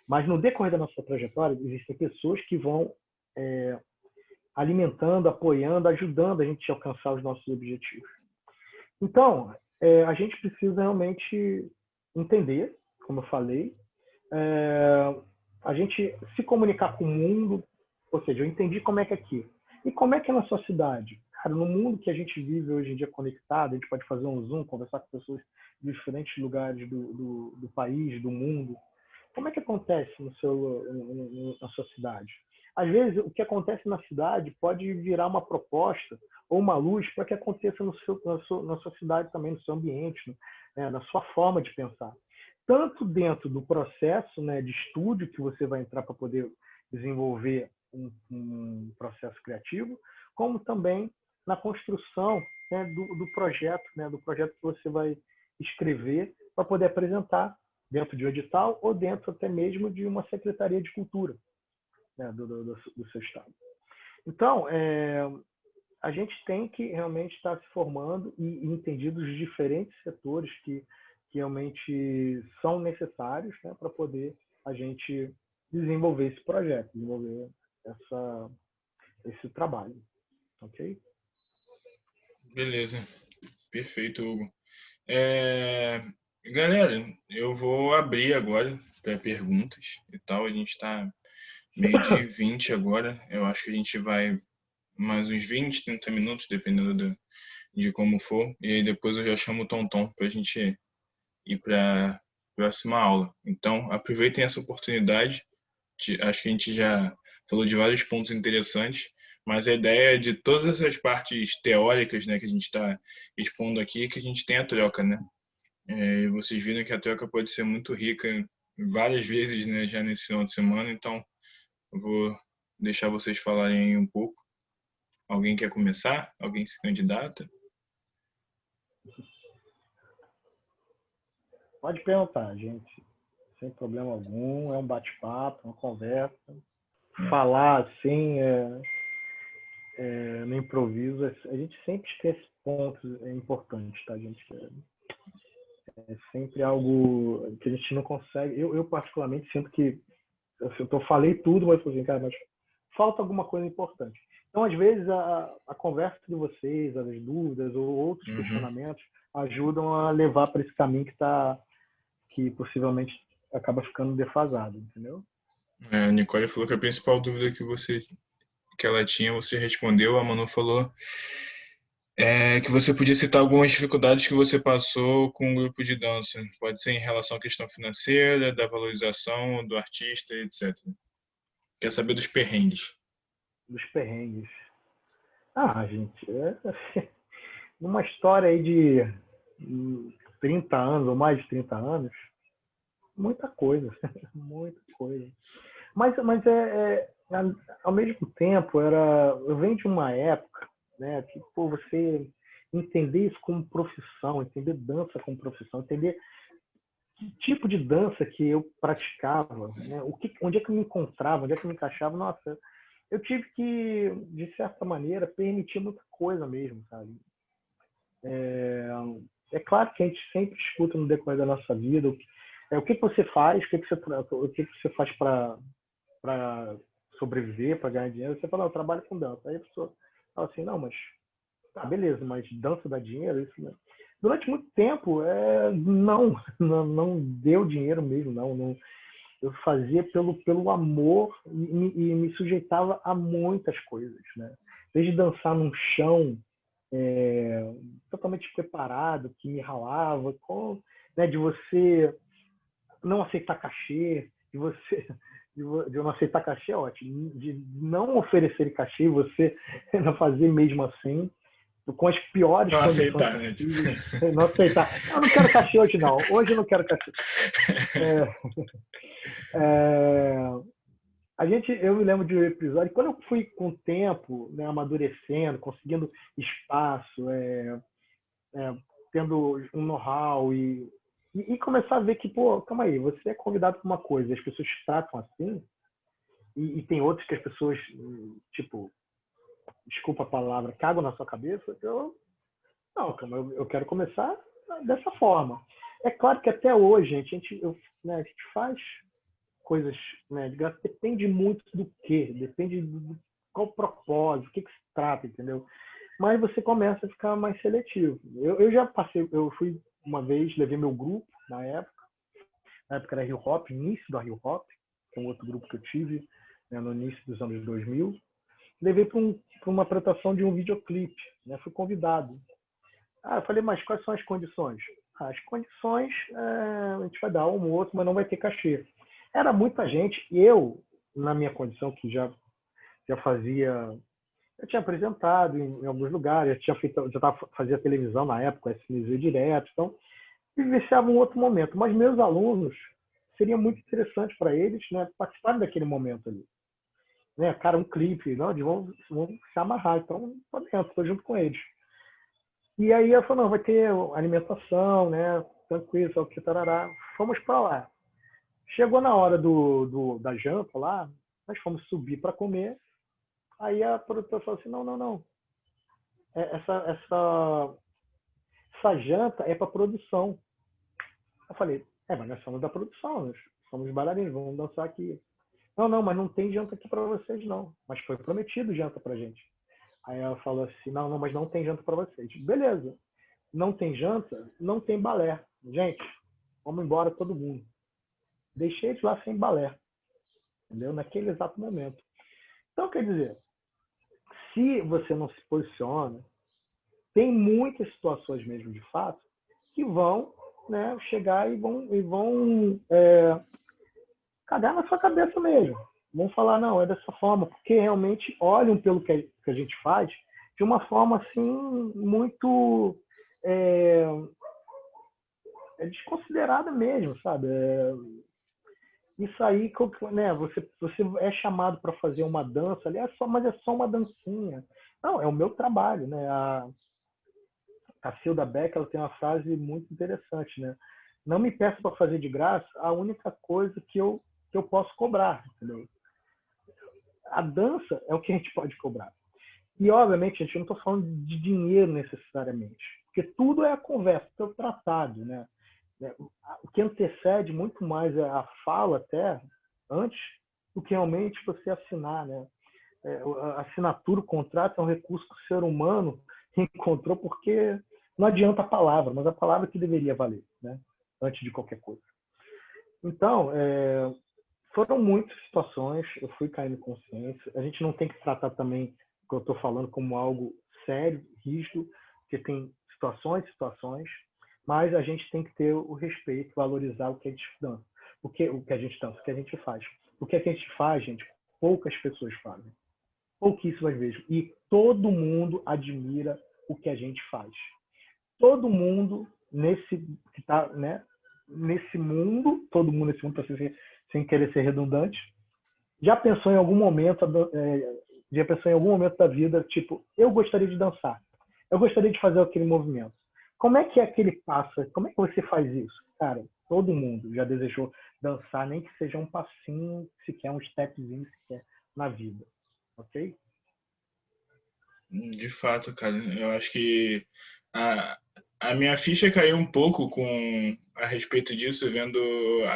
Mas no decorrer da nossa trajetória, existem pessoas que vão alimentando, apoiando, ajudando a gente a alcançar os nossos objetivos. Então, a gente precisa realmente entender, como eu falei, a gente se comunicar com o mundo, ou seja, eu entendi como é que é aqui. E como é que é na sua cidade? Cara, no mundo que a gente vive hoje em dia conectado, a gente pode fazer um Zoom, conversar com pessoas de diferentes lugares do país, do mundo. Como é que acontece na sua cidade? Às vezes, o que acontece na cidade pode virar uma proposta ou uma luz para que aconteça na sua cidade também, no seu ambiente, né, na sua forma de pensar. Tanto dentro do processo, né, de estúdio que você vai entrar para poder desenvolver um processo criativo, como também na construção, né, do projeto que você vai escrever para poder apresentar dentro de um edital ou dentro até mesmo de uma secretaria de cultura, né, do seu estado. Então, a gente tem que realmente estar se formando e entender os diferentes setores que realmente são necessários, né, para poder a gente desenvolver esse projeto, desenvolver esse trabalho. Ok? Beleza. Perfeito, Hugo. Galera, eu vou abrir agora para perguntas e tal. A gente está meio de 20 agora. Eu acho que a gente vai mais uns 20, 30 minutos, dependendo de como for. E aí depois eu já chamo o Tonton para a gente ir para a próxima aula. Então, aproveitem essa oportunidade. Acho que a gente já falou de vários pontos interessantes, mas a ideia é de todas essas partes teóricas, né, que a gente está expondo aqui, que a gente tem a troca, né? E vocês viram que a troca pode ser muito rica várias vezes, né, já nesse final de semana, então eu vou deixar vocês falarem um pouco. Alguém quer começar? Alguém se candidata? Pode perguntar, gente. Sem problema algum. É um bate-papo, uma conversa. Falar assim, no improviso, a gente sempre esquece pontos importantes, tá, gente? É sempre algo que a gente não consegue. Eu particularmente sinto que eu falei tudo, mas assim, cara, mas falta alguma coisa importante. Então, às vezes, a conversa de vocês, as dúvidas ou outros questionamentos ajudam a levar para esse caminho que possivelmente acaba ficando defasado, entendeu? A Nicole falou que a principal dúvida que ela tinha, você respondeu. A Manu falou que você podia citar algumas dificuldades que você passou com um grupo de dança. Pode ser em relação à questão financeira, da valorização do artista, etc. Quer saber dos perrengues? Dos perrengues. Gente, numa história aí de 30 anos, ou mais de 30 anos, muita coisa, muita coisa. Mas ao mesmo tempo, eu venho de uma época, né, que pô, você entender isso como profissão, entender dança como profissão, entender que tipo de dança que eu praticava, né, onde é que eu me encontrava, onde é que eu me encaixava, nossa, eu tive que, de certa maneira, permitir muita coisa mesmo, sabe? É claro que a gente sempre escuta no decorrer da nossa vida o que você faz, o que você faz para sobreviver, para ganhar dinheiro. Você fala, eu trabalho com dança. Aí a pessoa fala assim, não, mas beleza, mas dança dá dinheiro? Isso, né? Durante muito tempo, não deu dinheiro mesmo, não. Eu fazia pelo amor e me sujeitava a muitas coisas, né? Desde dançar num chão totalmente preparado, que me ralava, né, de você não aceitar cachê, de não aceitar cachê é ótimo, de não oferecer cachê, você não fazer mesmo assim, com as piores Não condições aceitar, né? possíveis, não aceitar. Eu não quero cachê hoje, não. Hoje eu não quero cachê. Eu me lembro de um episódio, quando eu fui com o tempo, né, amadurecendo, conseguindo espaço, tendo um know-how e começar a ver que, pô, calma aí, você é convidado para uma coisa, as pessoas te tratam assim, e tem outros que as pessoas, tipo, desculpa a palavra, cagam na sua cabeça. Não, calma, eu quero começar dessa forma. É claro que até hoje, a gente faz coisas, né, de graça, depende muito do quê, depende do qual o propósito, o que se trata, entendeu? Mas você começa a ficar mais seletivo. Eu já passei, eu fui uma vez, levei meu grupo na época era Rio Hop, início da Rio Hop, que é um outro grupo que eu tive, né, no início dos anos 2000. Levei para uma apresentação de um videoclipe, né, fui convidado. Eu falei, mas quais são as condições? As condições, a gente vai dar almoço, mas não vai ter cachê. Era muita gente, e eu, na minha condição, que já fazia. Eu tinha apresentado em alguns lugares, fazia televisão na época, SNZ direto, então vivenciava um outro momento. Mas meus alunos, seria muito interessante para eles, né, participarem daquele momento ali. Né, cara, um clipe, não, eles vão se amarrar, então tô dentro, tô junto com eles. E aí eu falei, não, vai ter alimentação, né, tranquilo, só que tarará. Fomos para lá. Chegou na hora da janta lá, nós fomos subir para comer. Aí a produtora falou assim, não. Essa janta é para produção. Eu falei, mas nós somos da produção, nós somos bailarinos, vamos dançar aqui. Não, mas não tem janta aqui para vocês, não. Mas foi prometido janta para gente. Aí ela falou assim, não, mas não tem janta para vocês. Beleza, não tem janta, não tem balé. Gente, vamos embora todo mundo. Deixei eles lá sem balé, entendeu? Naquele exato momento. Então, quer dizer, se você não se posiciona, tem muitas situações mesmo, de fato, que vão, né, chegar e vão cagar na sua cabeça mesmo. Vão falar, não, é dessa forma, porque realmente olham pelo que a gente faz de uma forma assim muito desconsiderada mesmo, sabe? Isso aí, né, você é chamado para fazer uma dança ali, mas é só uma dancinha. Não, é o meu trabalho, né? A Cilda Beck, ela tem uma frase muito interessante, né? Não me peça para fazer de graça a única coisa que eu posso cobrar, entendeu? A dança é o que a gente pode cobrar. E, obviamente, a gente não está falando de dinheiro necessariamente, porque tudo é a conversa, é o tratado, né? O que antecede muito mais é a fala até antes do que realmente você assinar, né? A assinatura, o contrato é um recurso que o ser humano encontrou porque não adianta a palavra, mas a palavra que deveria valer, né? Antes de qualquer coisa. Então, foram muitas situações, eu fui caindo em consciência. A gente não tem que tratar também o que eu estou falando como algo sério, rígido, porque tem situações, mas a gente tem que ter o respeito, valorizar o que a gente dança, o que a gente dança, o que a gente faz. O que a gente faz, gente, poucas pessoas fazem, pouquíssimas vezes. E todo mundo admira o que a gente faz. Todo mundo nesse que tá, né, nesse mundo, todo mundo nesse mundo, sem querer ser redundante, já pensou em algum momento, já pensou em algum momento da vida, tipo, eu gostaria de dançar, eu gostaria de fazer aquele movimento. Como é que é aquele passo? Como é que você faz isso? Cara, todo mundo já desejou dançar, nem que seja um passinho, sequer um stepzinho sequer na vida, ok? De fato, cara, eu acho que a, a minha ficha caiu um pouco a respeito disso, vendo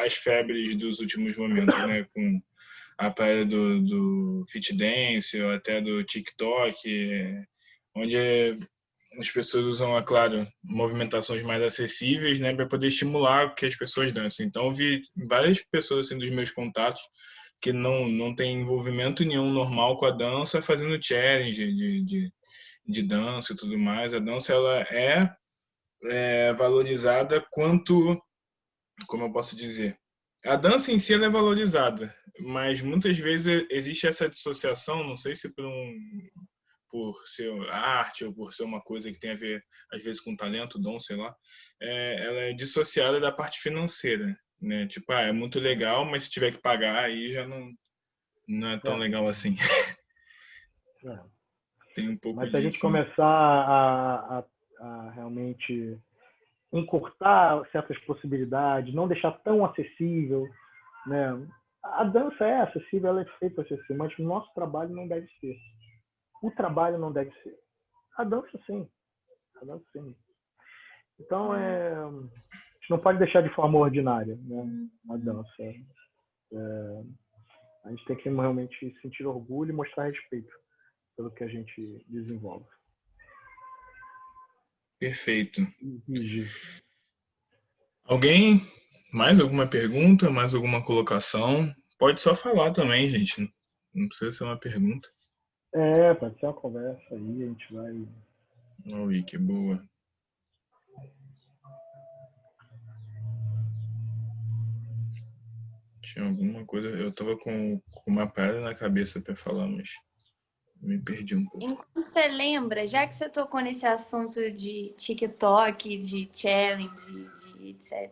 as febres dos últimos momentos, né? Com a praia do Fit Dance ou até do TikTok, onde as pessoas usam, é claro, movimentações mais acessíveis, né, para poder estimular que as pessoas dancem. Então, eu vi várias pessoas assim dos meus contatos que não tem envolvimento nenhum normal com a dança, fazendo challenge de dança e tudo mais. A dança ela é valorizada quanto, como eu posso dizer, a dança em si ela é valorizada, mas muitas vezes existe essa dissociação, não sei se por ser arte ou por ser uma coisa que tem a ver, às vezes, com talento, dom, sei lá, ela é dissociada da parte financeira, né? Tipo, é muito legal, mas se tiver que pagar, aí já não é tão É, legal assim. é. Tem um pouco Mas se a gente disso, né? começar a realmente encurtar certas possibilidades, não deixar tão acessível, né? A dança é acessível, ela é feita acessível, mas o nosso trabalho não deve ser. O trabalho não deve ser. A dança sim, a dança sim. Então a gente não pode deixar de forma ordinária, né? A dança. A gente tem que realmente sentir orgulho e mostrar respeito pelo que a gente desenvolve. Perfeito. Vigir. Alguém? Mais alguma pergunta? Mais alguma colocação? Pode só falar também, gente. Não precisa ser uma pergunta. Pode ser uma conversa aí, a gente vai. Oi, que boa. Tinha alguma coisa. Eu tava com uma pedra na cabeça para falar, mas me perdi um pouco. Então, você lembra, já que você tocou nesse assunto de TikTok, de challenge, de etc.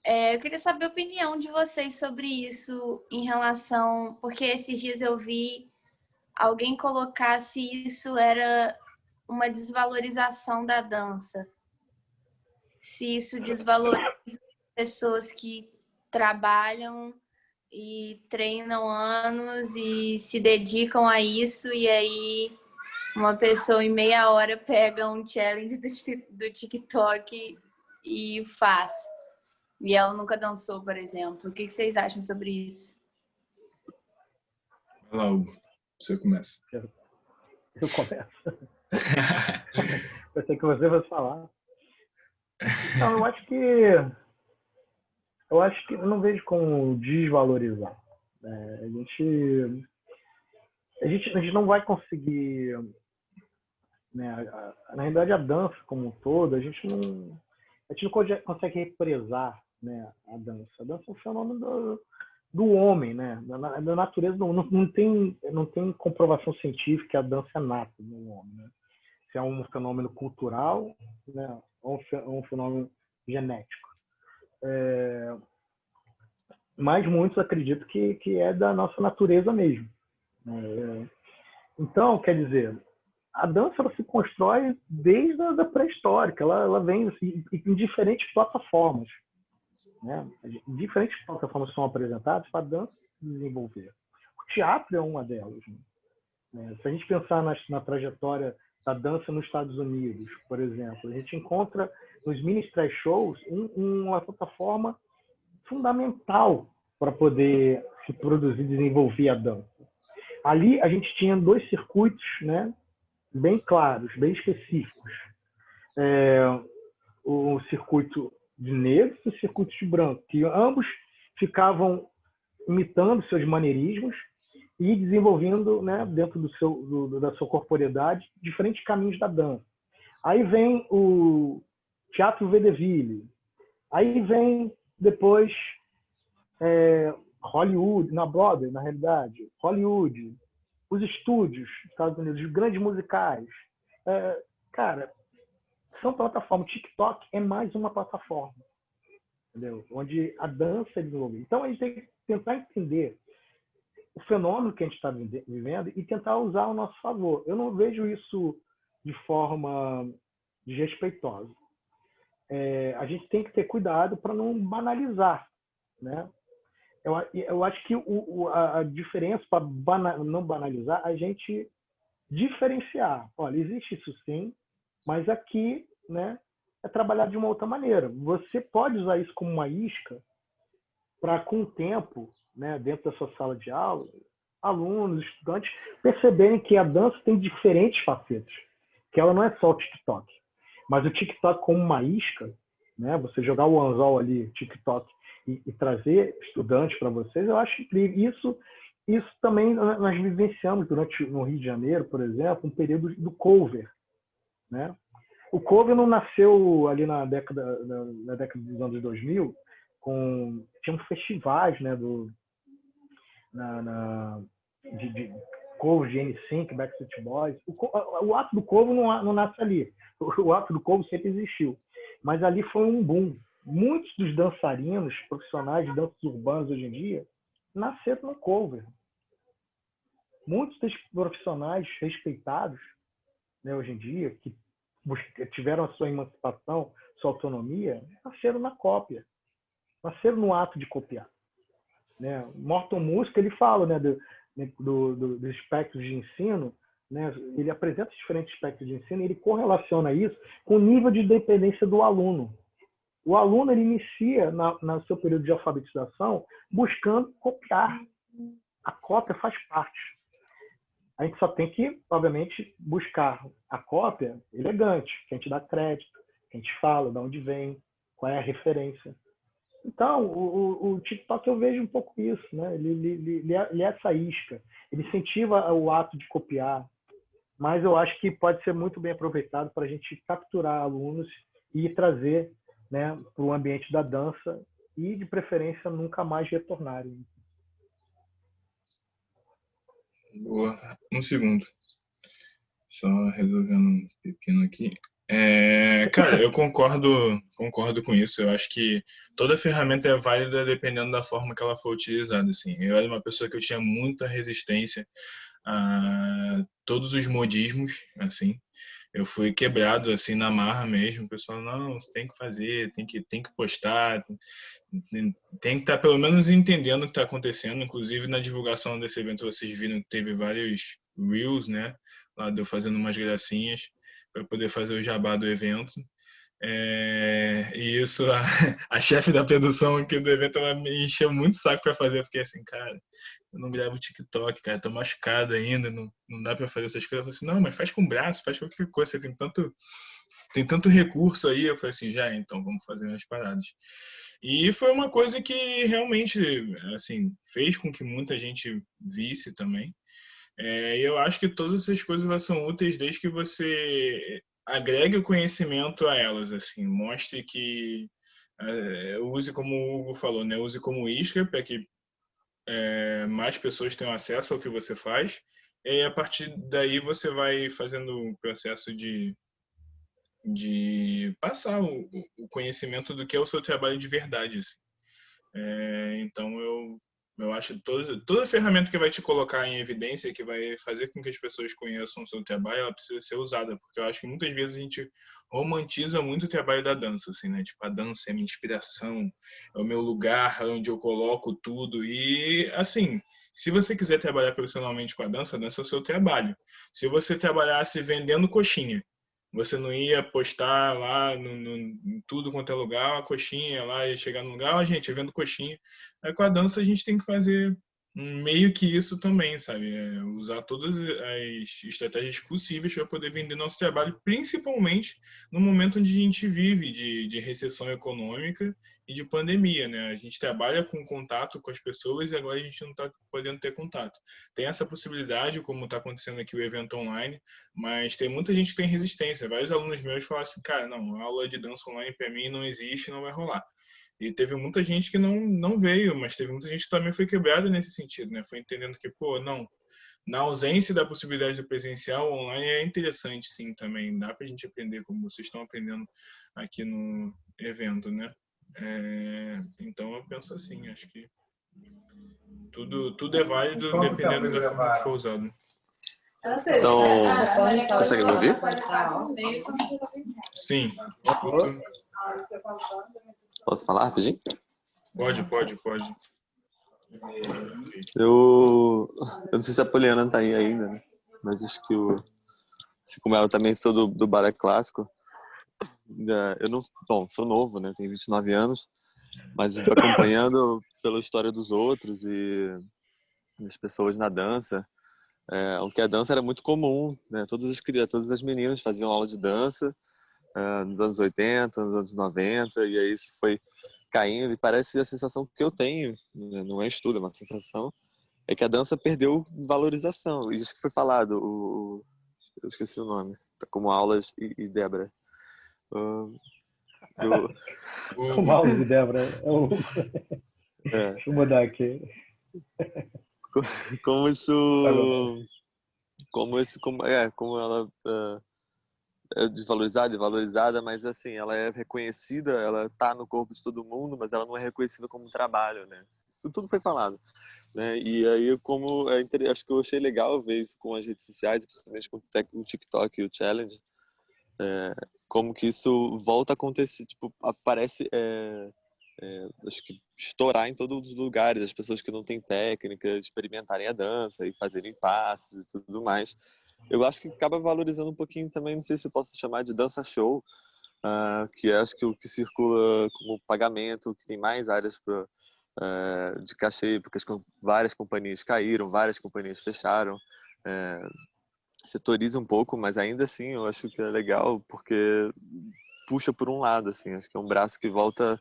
Eu queria saber a opinião de vocês sobre isso em relação. Porque esses dias eu vi alguém colocar se isso era uma desvalorização da dança. Se isso desvaloriza pessoas que trabalham e treinam anos e se dedicam a isso, e aí uma pessoa em meia hora pega um challenge do TikTok e faz. E ela nunca dançou, por exemplo. O que vocês acham sobre isso? Vai lá, Hugo. Você começa. Eu começo. Pensei que você fosse falar. Não, eu não vejo como desvalorizar. A gente não vai conseguir, né? Na realidade, a dança como um todo, a gente não consegue represar, né, a dança. A dança é um fenômeno do homem, né? Da natureza. Não tem comprovação científica que a dança é nata no homem, né? Se é um fenômeno cultural, né, ou um fenômeno genético. Mas muitos acreditam que é da nossa natureza mesmo. Então, quer dizer, a dança ela se constrói desde a pré-histórica, ela vem assim, em diferentes plataformas. Né? Diferentes plataformas são apresentadas para a dança se desenvolver. O teatro é uma delas. Né? Se a gente pensar na trajetória da dança nos Estados Unidos, por exemplo, a gente encontra nos mini-stress shows uma plataforma fundamental para poder se produzir e desenvolver a dança. Ali a gente tinha dois circuitos, né, bem claros, bem específicos. O circuito de negros e circuitos de branco, que ambos ficavam imitando seus maneirismos e desenvolvendo, né, dentro da sua corporeidade, diferentes caminhos da dança. Aí vem o teatro vaudeville, aí vem depois Hollywood, na Broadway, na realidade, Hollywood, os estúdios dos Estados Unidos, os grandes musicais. Cara, são plataformas. O TikTok é mais uma plataforma, entendeu? Onde a dança é desenvolvida. Então, a gente tem que tentar entender o fenômeno que a gente está vivendo e tentar usar ao nosso favor. Eu não vejo isso de forma desrespeitosa. A gente tem que ter cuidado para não banalizar, né? Eu acho que a diferença para não banalizar, a gente diferenciar. Olha, existe isso sim, mas aqui, né, é trabalhar de uma outra maneira. Você pode usar isso como uma isca para, com o tempo, né, dentro da sua sala de aula, alunos, estudantes, perceberem que a dança tem diferentes facetas, que ela não é só o TikTok. Mas o TikTok como uma isca, né, você jogar o anzol ali, TikTok, e trazer estudantes para vocês, eu acho incrível. Isso também nós vivenciamos no Rio de Janeiro, por exemplo, um período do cover, né? O cover não nasceu ali na década dos anos 2000, tinham festivais, né, de cover de N5, Backstreet Boys. O ato do cover não nasce ali. O ato do cover sempre existiu. Mas ali foi um boom. Muitos dos dançarinos profissionais de danças urbanas hoje em dia nasceram no cover. Muitos dos profissionais respeitados, né, hoje em dia, que tiveram a sua emancipação, sua autonomia, nasceram na cópia. Nasceram no ato de copiar. Né? Morton Musk, ele fala, né, dos espectros de ensino, né? Ele apresenta diferentes espectros de ensino e ele correlaciona isso com o nível de dependência do aluno. O aluno ele inicia no seu período de alfabetização buscando copiar. A cópia faz parte. A gente só tem que, obviamente, buscar a cópia elegante, que a gente dá crédito, que a gente fala de onde vem, qual é a referência. Então, o TikTok eu vejo um pouco isso, né? Ele é essa isca, ele incentiva o ato de copiar, mas eu acho que pode ser muito bem aproveitado para a gente capturar alunos e trazer, né, para o ambiente da dança e, de preferência, nunca mais retornarem. Boa. Um segundo. Só resolvendo um pepino aqui. Cara, eu concordo com isso. Eu acho que toda ferramenta é válida dependendo da forma que ela for utilizada. Assim. Eu era uma pessoa que eu tinha muita resistência a todos os modismos, assim. Eu fui quebrado assim na marra mesmo. O pessoal, não, você tem que fazer, tem que postar, tem que estar pelo menos entendendo o que está acontecendo. Inclusive na divulgação desse evento vocês viram que teve vários reels, né? Lá deu fazendo umas gracinhas para poder fazer o jabá do evento. E isso, a chefe da produção aqui do evento, ela me encheu muito o saco para fazer. Eu fiquei assim, cara, eu não gravo TikTok, cara, tô machucado ainda, não dá para fazer essas coisas. Eu falei assim, não, mas faz com o braço, faz qualquer coisa, você tem tanto recurso aí. Eu falei assim, já, então vamos fazer umas paradas. E foi uma coisa que realmente, assim, fez com que muita gente visse também. E eu acho que todas essas coisas elas são úteis desde que você agregue o conhecimento a elas, assim, mostre que use como o Hugo falou, né, use como isca para que mais pessoas tenham acesso ao que você faz, e a partir daí você vai fazendo o processo de passar o conhecimento do que é o seu trabalho de verdade, assim. Então eu acho que toda ferramenta que vai te colocar em evidência, que vai fazer com que as pessoas conheçam o seu trabalho, ela precisa ser usada, porque eu acho que muitas vezes a gente romantiza muito o trabalho da dança, assim, né? Tipo, a dança é a minha inspiração, é o meu lugar onde eu coloco tudo. E, assim, se você quiser trabalhar profissionalmente com a dança é o seu trabalho. Se você trabalhasse vendendo coxinha, você não ia postar lá em tudo quanto é lugar, a coxinha lá, ia chegar no lugar, gente, eu vendo coxinha. Aí com a dança a gente tem que fazer meio que isso também, sabe? Usar todas as estratégias possíveis para poder vender nosso trabalho, principalmente no momento onde a gente vive de recessão econômica e de pandemia, né? A gente trabalha com contato com as pessoas e agora a gente não está podendo ter contato. Tem essa possibilidade, como está acontecendo aqui o evento online, mas tem muita gente que tem resistência. Vários alunos meus falam assim, cara, não, a aula de dança online para mim não existe, não vai rolar. E teve muita gente que não veio, mas teve muita gente que também foi quebrada nesse sentido, né? Foi entendendo que, pô, não, na ausência da possibilidade do presencial, online é interessante sim também. Dá pra gente aprender como vocês estão aprendendo aqui no evento, né? Então eu penso assim, acho que tudo é válido dependendo da forma que for usado. Então, consegue me ouvir? Sim, escuto. Posso falar rapidinho? Pode. Eu não sei se a Poliana tá aí ainda, né? Mas acho que assim como ela também sou do balé clássico, eu não, bom, sou novo, né? Tenho 29 anos, mas acompanhando pela história dos outros e das pessoas na dança, o que a dança era muito comum, né? Todas as meninas faziam aula de dança nos anos 80, nos anos 90, e aí isso foi caindo, e parece a sensação que eu tenho, né? Não é estudo, é uma sensação, é que a dança perdeu valorização. Isso que foi falado, eu esqueci o nome, tá como Aulas e Débora. Como aulas de Débora. Deixa eu mudar aqui. Como ela é desvalorizada e valorizada, mas assim, ela é reconhecida, ela tá no corpo de todo mundo, mas ela não é reconhecida como trabalho, né? Isso tudo foi falado, né? E aí, acho que eu achei legal ver isso com as redes sociais, principalmente com o TikTok e o Challenge, como que isso volta a acontecer, tipo, aparece, acho que estourar em todos os lugares, as pessoas que não têm técnica, experimentarem a dança e fazerem passos e tudo mais. Eu acho que acaba valorizando um pouquinho também, não sei se eu posso chamar de dança show, que acho que o que circula como pagamento, que tem mais áreas de cachê, porque várias companhias caíram, várias companhias fecharam, setoriza um pouco, mas ainda assim eu acho que é legal, porque puxa por um lado, assim, acho que é um braço que volta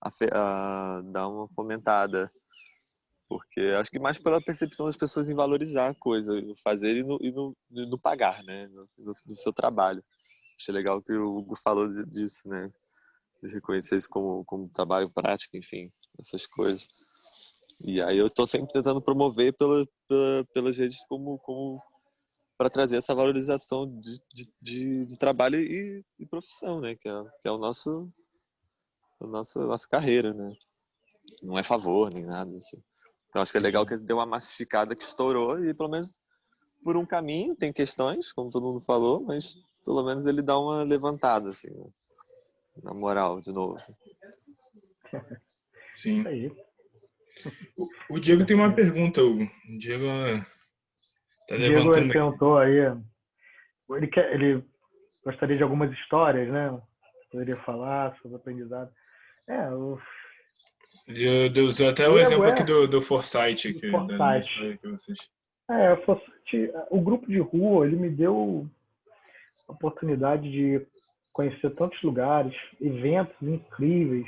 a dar uma fomentada, porque acho que mais pela percepção das pessoas em valorizar a coisa, no fazer e no pagar, né, no seu trabalho. Achei legal que o Hugo falou disso, né, de reconhecer isso como trabalho prático, enfim, essas coisas. E aí eu estou sempre tentando promover pelas redes como para trazer essa valorização de trabalho e profissão, né, que é a nossa carreira, né. Não é favor nem nada assim. Então acho que é legal que deu uma massificada, que estourou, e pelo menos por um caminho tem questões, como todo mundo falou, mas pelo menos ele dá uma levantada assim, né? Na moral, de novo. Sim. O Diego tem uma pergunta, Hugo. O Diego tá levantando. Ele perguntou aí, ele gostaria de algumas histórias, né? Poderia falar sobre o aprendizado. Eu usei até o exemplo aqui do Forsyth, aqui, da história que vocês... O grupo de rua, ele me deu a oportunidade de conhecer tantos lugares, eventos incríveis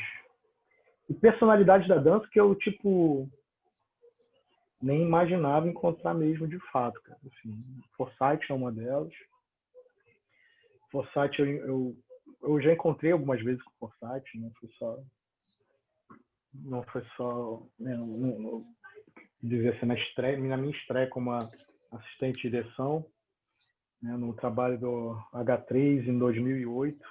e personalidades da dança que eu, nem imaginava encontrar mesmo de fato, cara. Assim, Forsyth é uma delas. Forsyth eu já encontrei algumas vezes com Forsyth, não foi só dizer assim, na minha estreia como assistente de direção, né, no trabalho do H3 em 2008.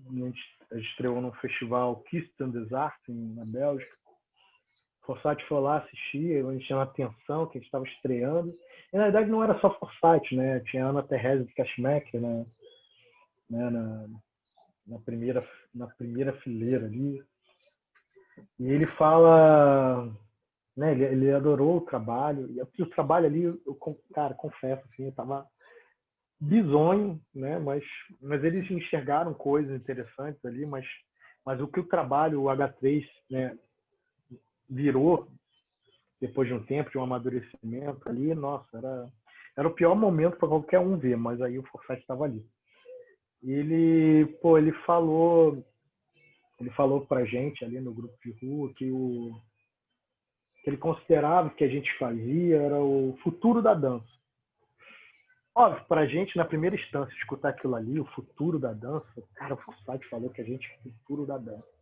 A gente estreou no festival Kisten des Arts na Bélgica. Forsyth foi lá assistir, a gente tinha uma atenção que a gente estava estreando. E, na verdade, não era só Forsyth, né? Tinha a Ana Therese de Cashmaker, né, na primeira fileira ali. E ele fala, né, ele adorou o trabalho. E o trabalho ali, cara, confesso, assim, eu estava bizonho, né? Mas eles enxergaram coisas interessantes ali, mas o que o trabalho, o H3, né, virou, depois de um tempo, de um amadurecimento ali, nossa, era o pior momento para qualquer um ver, mas aí o Forsyth estava ali. E ele falou pra gente ali no grupo de rua que ele considerava que a gente fazia era o futuro da dança. Óbvio, pra gente, na primeira instância, escutar aquilo ali, o futuro da dança, cara, o Forsyth falou que a gente é o futuro da dança.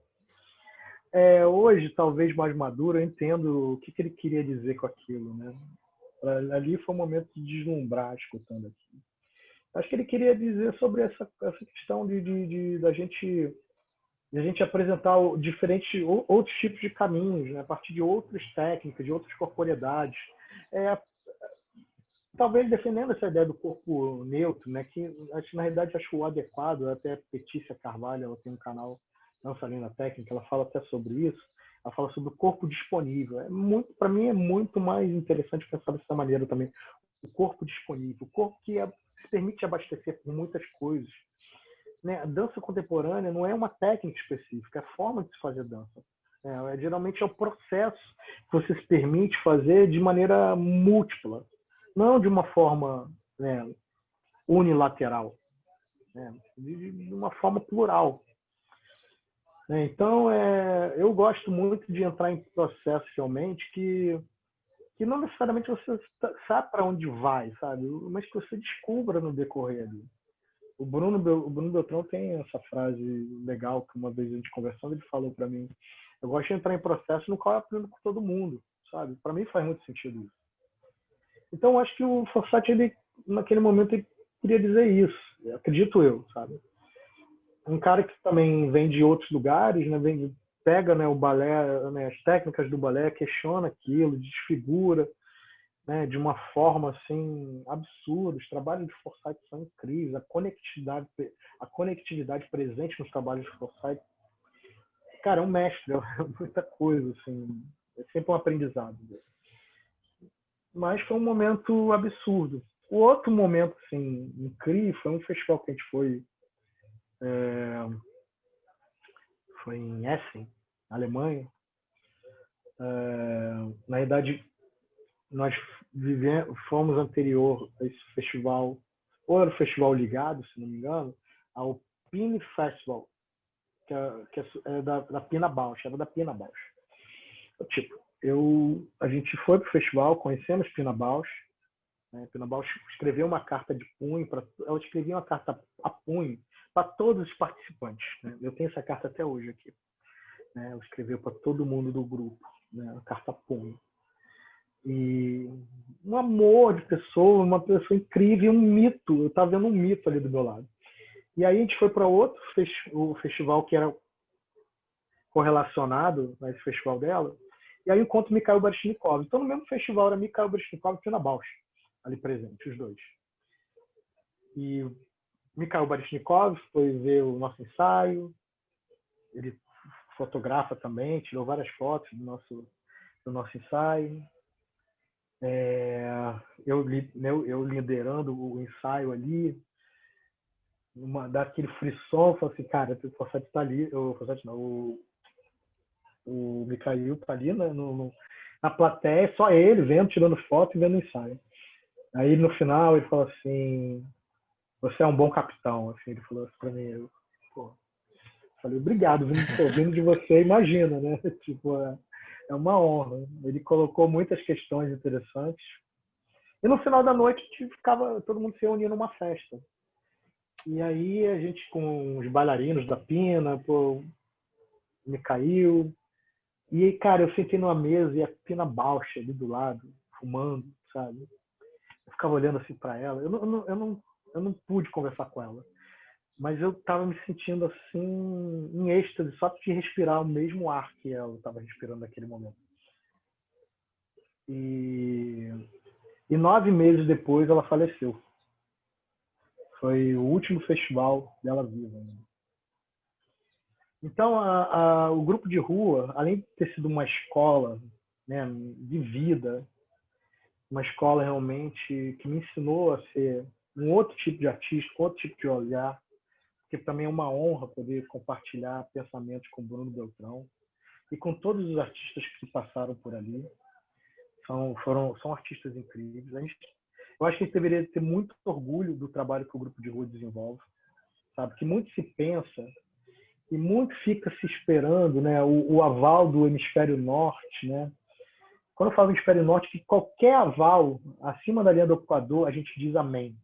Hoje, talvez mais maduro, eu entendo o que ele queria dizer com aquilo, né? Ali foi um momento de deslumbrar escutando aquilo. Acho que ele queria dizer sobre essa questão da gente apresentar outros tipos de caminhos, né? A partir de outras técnicas, de outras corporeidades. Talvez defendendo essa ideia do corpo neutro, né? Que na realidade acho o adequado, até Petícia Carvalho, ela tem um canal Dança Linda Técnica, ela fala até sobre isso. Ela fala sobre o corpo disponível. Para mim é muito mais interessante pensar dessa maneira também. O corpo disponível, o corpo que se permite abastecer por muitas coisas. Né? A dança contemporânea não é uma técnica específica, é a forma de se fazer dança. Geralmente é o processo que você se permite fazer de maneira múltipla, não de uma forma, né, unilateral, né? De uma forma plural. Então, eu gosto muito de entrar em processos realmente que não necessariamente você sabe para onde vai, sabe? Mas que você descubra no decorrer ali. O Bruno Beltrão tem essa frase legal que uma vez a gente conversando, ele falou para mim: eu gosto de entrar em processo no qual eu aprendo com todo mundo, sabe? Para mim faz muito sentido isso. Então, acho que o Forsyth, ele, naquele momento, ele queria dizer isso, acredito eu, sabe? Um cara que também vem de outros lugares, né? Pega, né, o balé, né, as técnicas do balé, questiona aquilo, desfigura, né, de uma forma assim absurda. Os trabalhos de Forsyth são incríveis, a conectividade presente nos trabalhos de Forsyth, cara, é um mestre, é muita coisa, assim, é sempre um aprendizado. Mas foi um momento absurdo. O outro momento assim incrível foi um festival que a gente foi em Essen, Alemanha. Na verdade, nós fomos anterior a esse festival, ou era o festival ligado, se não me engano, ao Pine Festival, que é da Pina Bausch, era da Pina Bausch. Tipo, a gente foi para o festival, conhecemos Pina Bausch, né? Pina Bausch escreveu uma carta de punho, ela escrevia uma carta a punho para todos os participantes, né? Eu tenho essa carta até hoje aqui, né? Ela escreveu para todo mundo do grupo, né? A carta a punho. E um amor de pessoa, uma pessoa incrível, um mito. Eu estava vendo um mito ali do meu lado. E aí a gente foi para outro o festival que era correlacionado a esse festival dela. E aí eu encontro Mikhail Baryshnikov. Então no mesmo festival era Mikhail Baryshnikov e Pina Bausch ali presente, os dois. E Mikhail Baryshnikov foi ver o nosso ensaio. Ele fotografa também, tirou várias fotos do nosso ensaio. Eu liderando o ensaio ali, daquele frisson, falei assim, cara, o Forsyth tá ali, o Mikhail tá ali na plateia, só ele vendo, tirando foto e vendo o ensaio. Aí no final ele falou assim: você é um bom capitão, assim, ele falou assim pra mim. Falei, obrigado, vindo de você, imagina, né? Tipo, é uma honra. Ele colocou muitas questões interessantes. E no final da noite ficava todo mundo se reunindo numa festa. E aí a gente com os bailarinos da Pina, Mikhail. E aí, cara, eu sentei numa mesa e a Pina Bausch ali do lado, fumando, sabe? Eu ficava olhando assim para ela. Eu não pude conversar com ela. Mas eu estava me sentindo assim, em êxtase, só de respirar o mesmo ar que ela estava respirando naquele momento. E 9 meses depois ela faleceu. Foi o último festival dela viva. Né? Então, o grupo de rua, além de ter sido uma escola, né, de vida, uma escola realmente que me ensinou a ser um outro tipo de artista, outro tipo de olhar, que também é uma honra poder compartilhar pensamentos com o Bruno Beltrão e com todos os artistas que passaram por ali. São artistas incríveis. Eu acho que a gente deveria ter muito orgulho do trabalho que o Grupo de Rua desenvolve, sabe? Que muito se pensa e muito fica se esperando, né, o aval do hemisfério norte, né? Quando eu falo hemisfério norte, que qualquer aval acima da linha do Equador, a gente diz amém,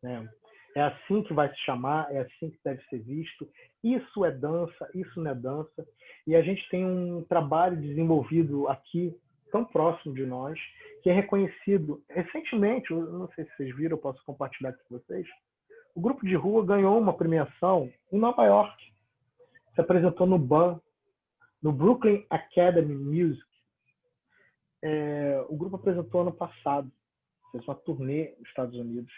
né? É assim que vai se chamar, é assim que deve ser visto. Isso é dança, isso não é dança. E a gente tem um trabalho desenvolvido aqui, tão próximo de nós, que é reconhecido. Recentemente, eu não sei se vocês viram, eu posso compartilhar aqui com vocês, o Grupo de Rua ganhou uma premiação em Nova York. Se apresentou no BAM, no Brooklyn Academy Music. O grupo apresentou ano passado, fez uma turnê nos Estados Unidos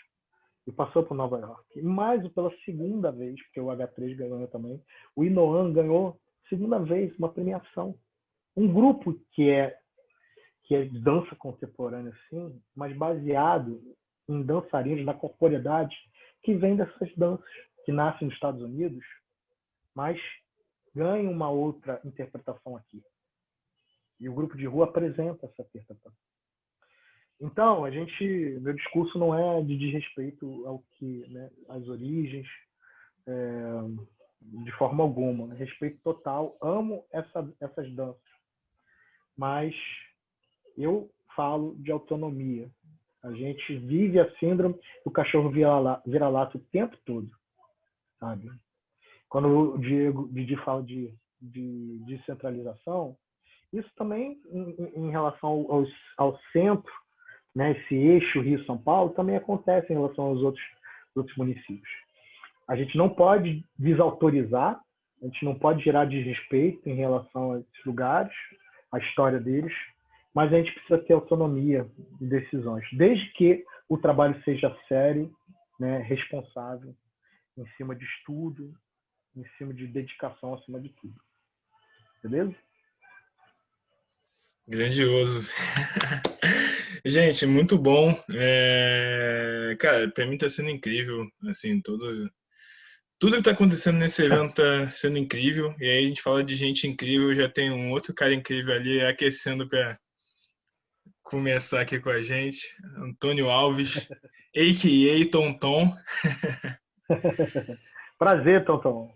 e passou por Nova York. E mais pela segunda vez, porque o H3 ganhou também, o Inoan ganhou segunda vez uma premiação. Um grupo que é dança contemporânea, sim, mas baseado em dançarinos, na corporeidade que vem dessas danças, que nascem nos Estados Unidos, mas ganham uma outra interpretação aqui. E o Grupo de Rua apresenta essa interpretação. Então, meu discurso não é de desrespeito ao que, né, às origens, de forma alguma. Respeito total, amo essas danças. Mas eu falo de autonomia. A gente vive a síndrome do cachorro vira-lata o tempo todo, sabe? Quando o Didi fala de descentralização, isso também, em relação ao centro, né, esse eixo Rio-São Paulo, também acontece em relação aos outros municípios. A gente não pode desautorizar, a gente não pode gerar desrespeito em relação a esses lugares, a história deles, mas a gente precisa ter autonomia de decisões, desde que o trabalho seja sério, né, responsável, em cima de estudo, em cima de dedicação, acima de tudo. Beleza? Grandioso. Gente, muito bom. Cara, para mim está sendo incrível, assim, tudo que está acontecendo nesse evento está sendo incrível. E aí a gente fala de gente incrível, já tem um outro cara incrível ali aquecendo para começar aqui com a gente, Antônio Alves, a.k.a. Tonton. Prazer, Tonton.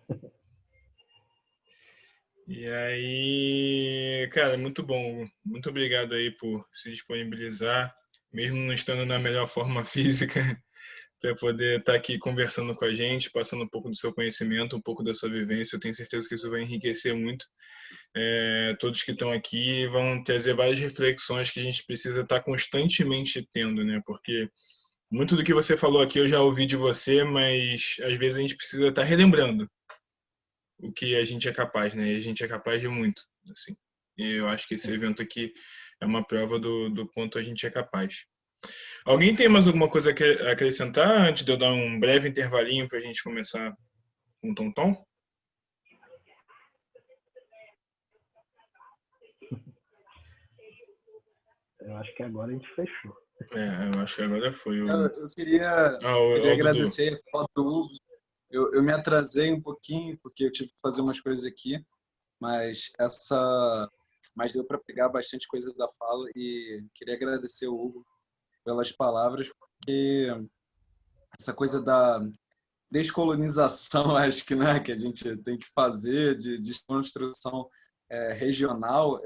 E aí, cara, muito bom. Muito obrigado aí por se disponibilizar, mesmo não estando na melhor forma física, para poder estar aqui conversando com a gente, passando um pouco do seu conhecimento, um pouco da sua vivência. Eu tenho certeza que isso vai enriquecer muito. Todos que estão aqui vão trazer várias reflexões que a gente precisa estar constantemente tendo, né? Porque muito do que você falou aqui eu já ouvi de você, mas às vezes a gente precisa estar relembrando o que a gente é capaz, né? E a gente é capaz de muito, assim. E eu acho que esse evento aqui é uma prova do quanto a gente é capaz. Alguém tem mais alguma coisa a acrescentar antes de eu dar um breve intervalinho para a gente começar com o Tonton? Eu acho que agora a gente fechou. Eu acho que agora foi o... Eu queria agradecer a fala do Hugo. Eu me atrasei um pouquinho, porque eu tive que fazer umas coisas aqui, mas deu para pegar bastante coisa da fala e queria agradecer o Hugo pelas palavras, porque essa coisa da descolonização, acho que, né, que a gente tem que fazer, de desconstrução regional,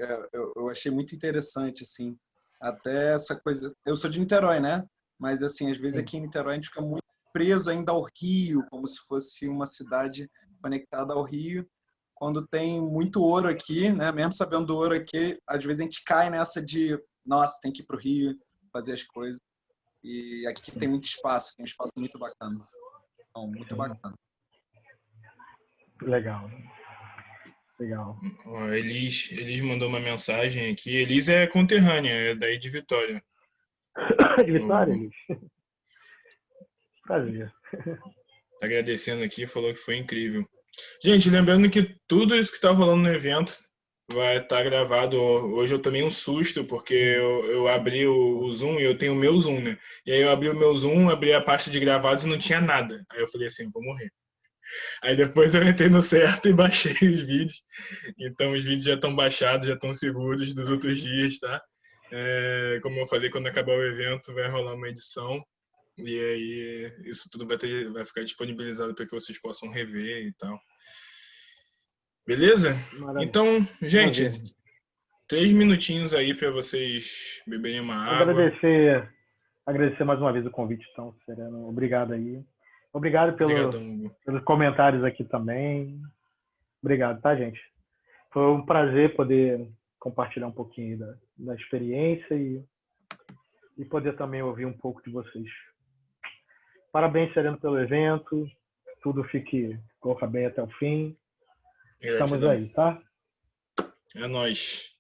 eu achei muito interessante, assim, até essa coisa... Eu sou de Niterói, né? Mas, assim, às vezes aqui em Niterói a gente fica muito preso ainda ao Rio, como se fosse uma cidade conectada ao Rio, quando tem muito ouro aqui, né? Mesmo sabendo do ouro aqui, às vezes a gente cai nessa de, nossa, tem que ir para o Rio fazer as coisas. E aqui tem muito espaço, tem um espaço muito bacana. Então, muito bacana. Legal. Ó, Elis mandou uma mensagem aqui. Elis é conterrânea, é daí de Vitória. De Vitória, Elis? Prazer. Agradecendo aqui, falou que foi incrível. Gente, lembrando que tudo isso que está rolando no evento vai estar gravado. Hoje eu tomei um susto, porque eu abri o Zoom e eu tenho o meu Zoom, né? E aí eu abri o meu Zoom, abri a pasta de gravados e não tinha nada. Aí eu falei assim, vou morrer. Aí depois eu entrei no certo e baixei os vídeos. Então os vídeos já estão baixados, já estão seguros dos outros dias, tá? Como eu falei, quando acabar o evento vai rolar uma edição e aí isso tudo vai ficar disponibilizado para que vocês possam rever e tal. Beleza? Maravilha. Então, gente, Maravilha. 3 minutinhos aí para vocês beberem uma água. Agradecer mais uma vez o convite, então, Sereno. Obrigado aí. Obrigado Obrigadão, pelos comentários aqui também. Obrigado, tá, gente? Foi um prazer poder compartilhar um pouquinho da experiência e poder também ouvir um pouco de vocês. Parabéns, Sereno, pelo evento. Tudo corra bem até o fim. Estamos aí, tá? É nóis.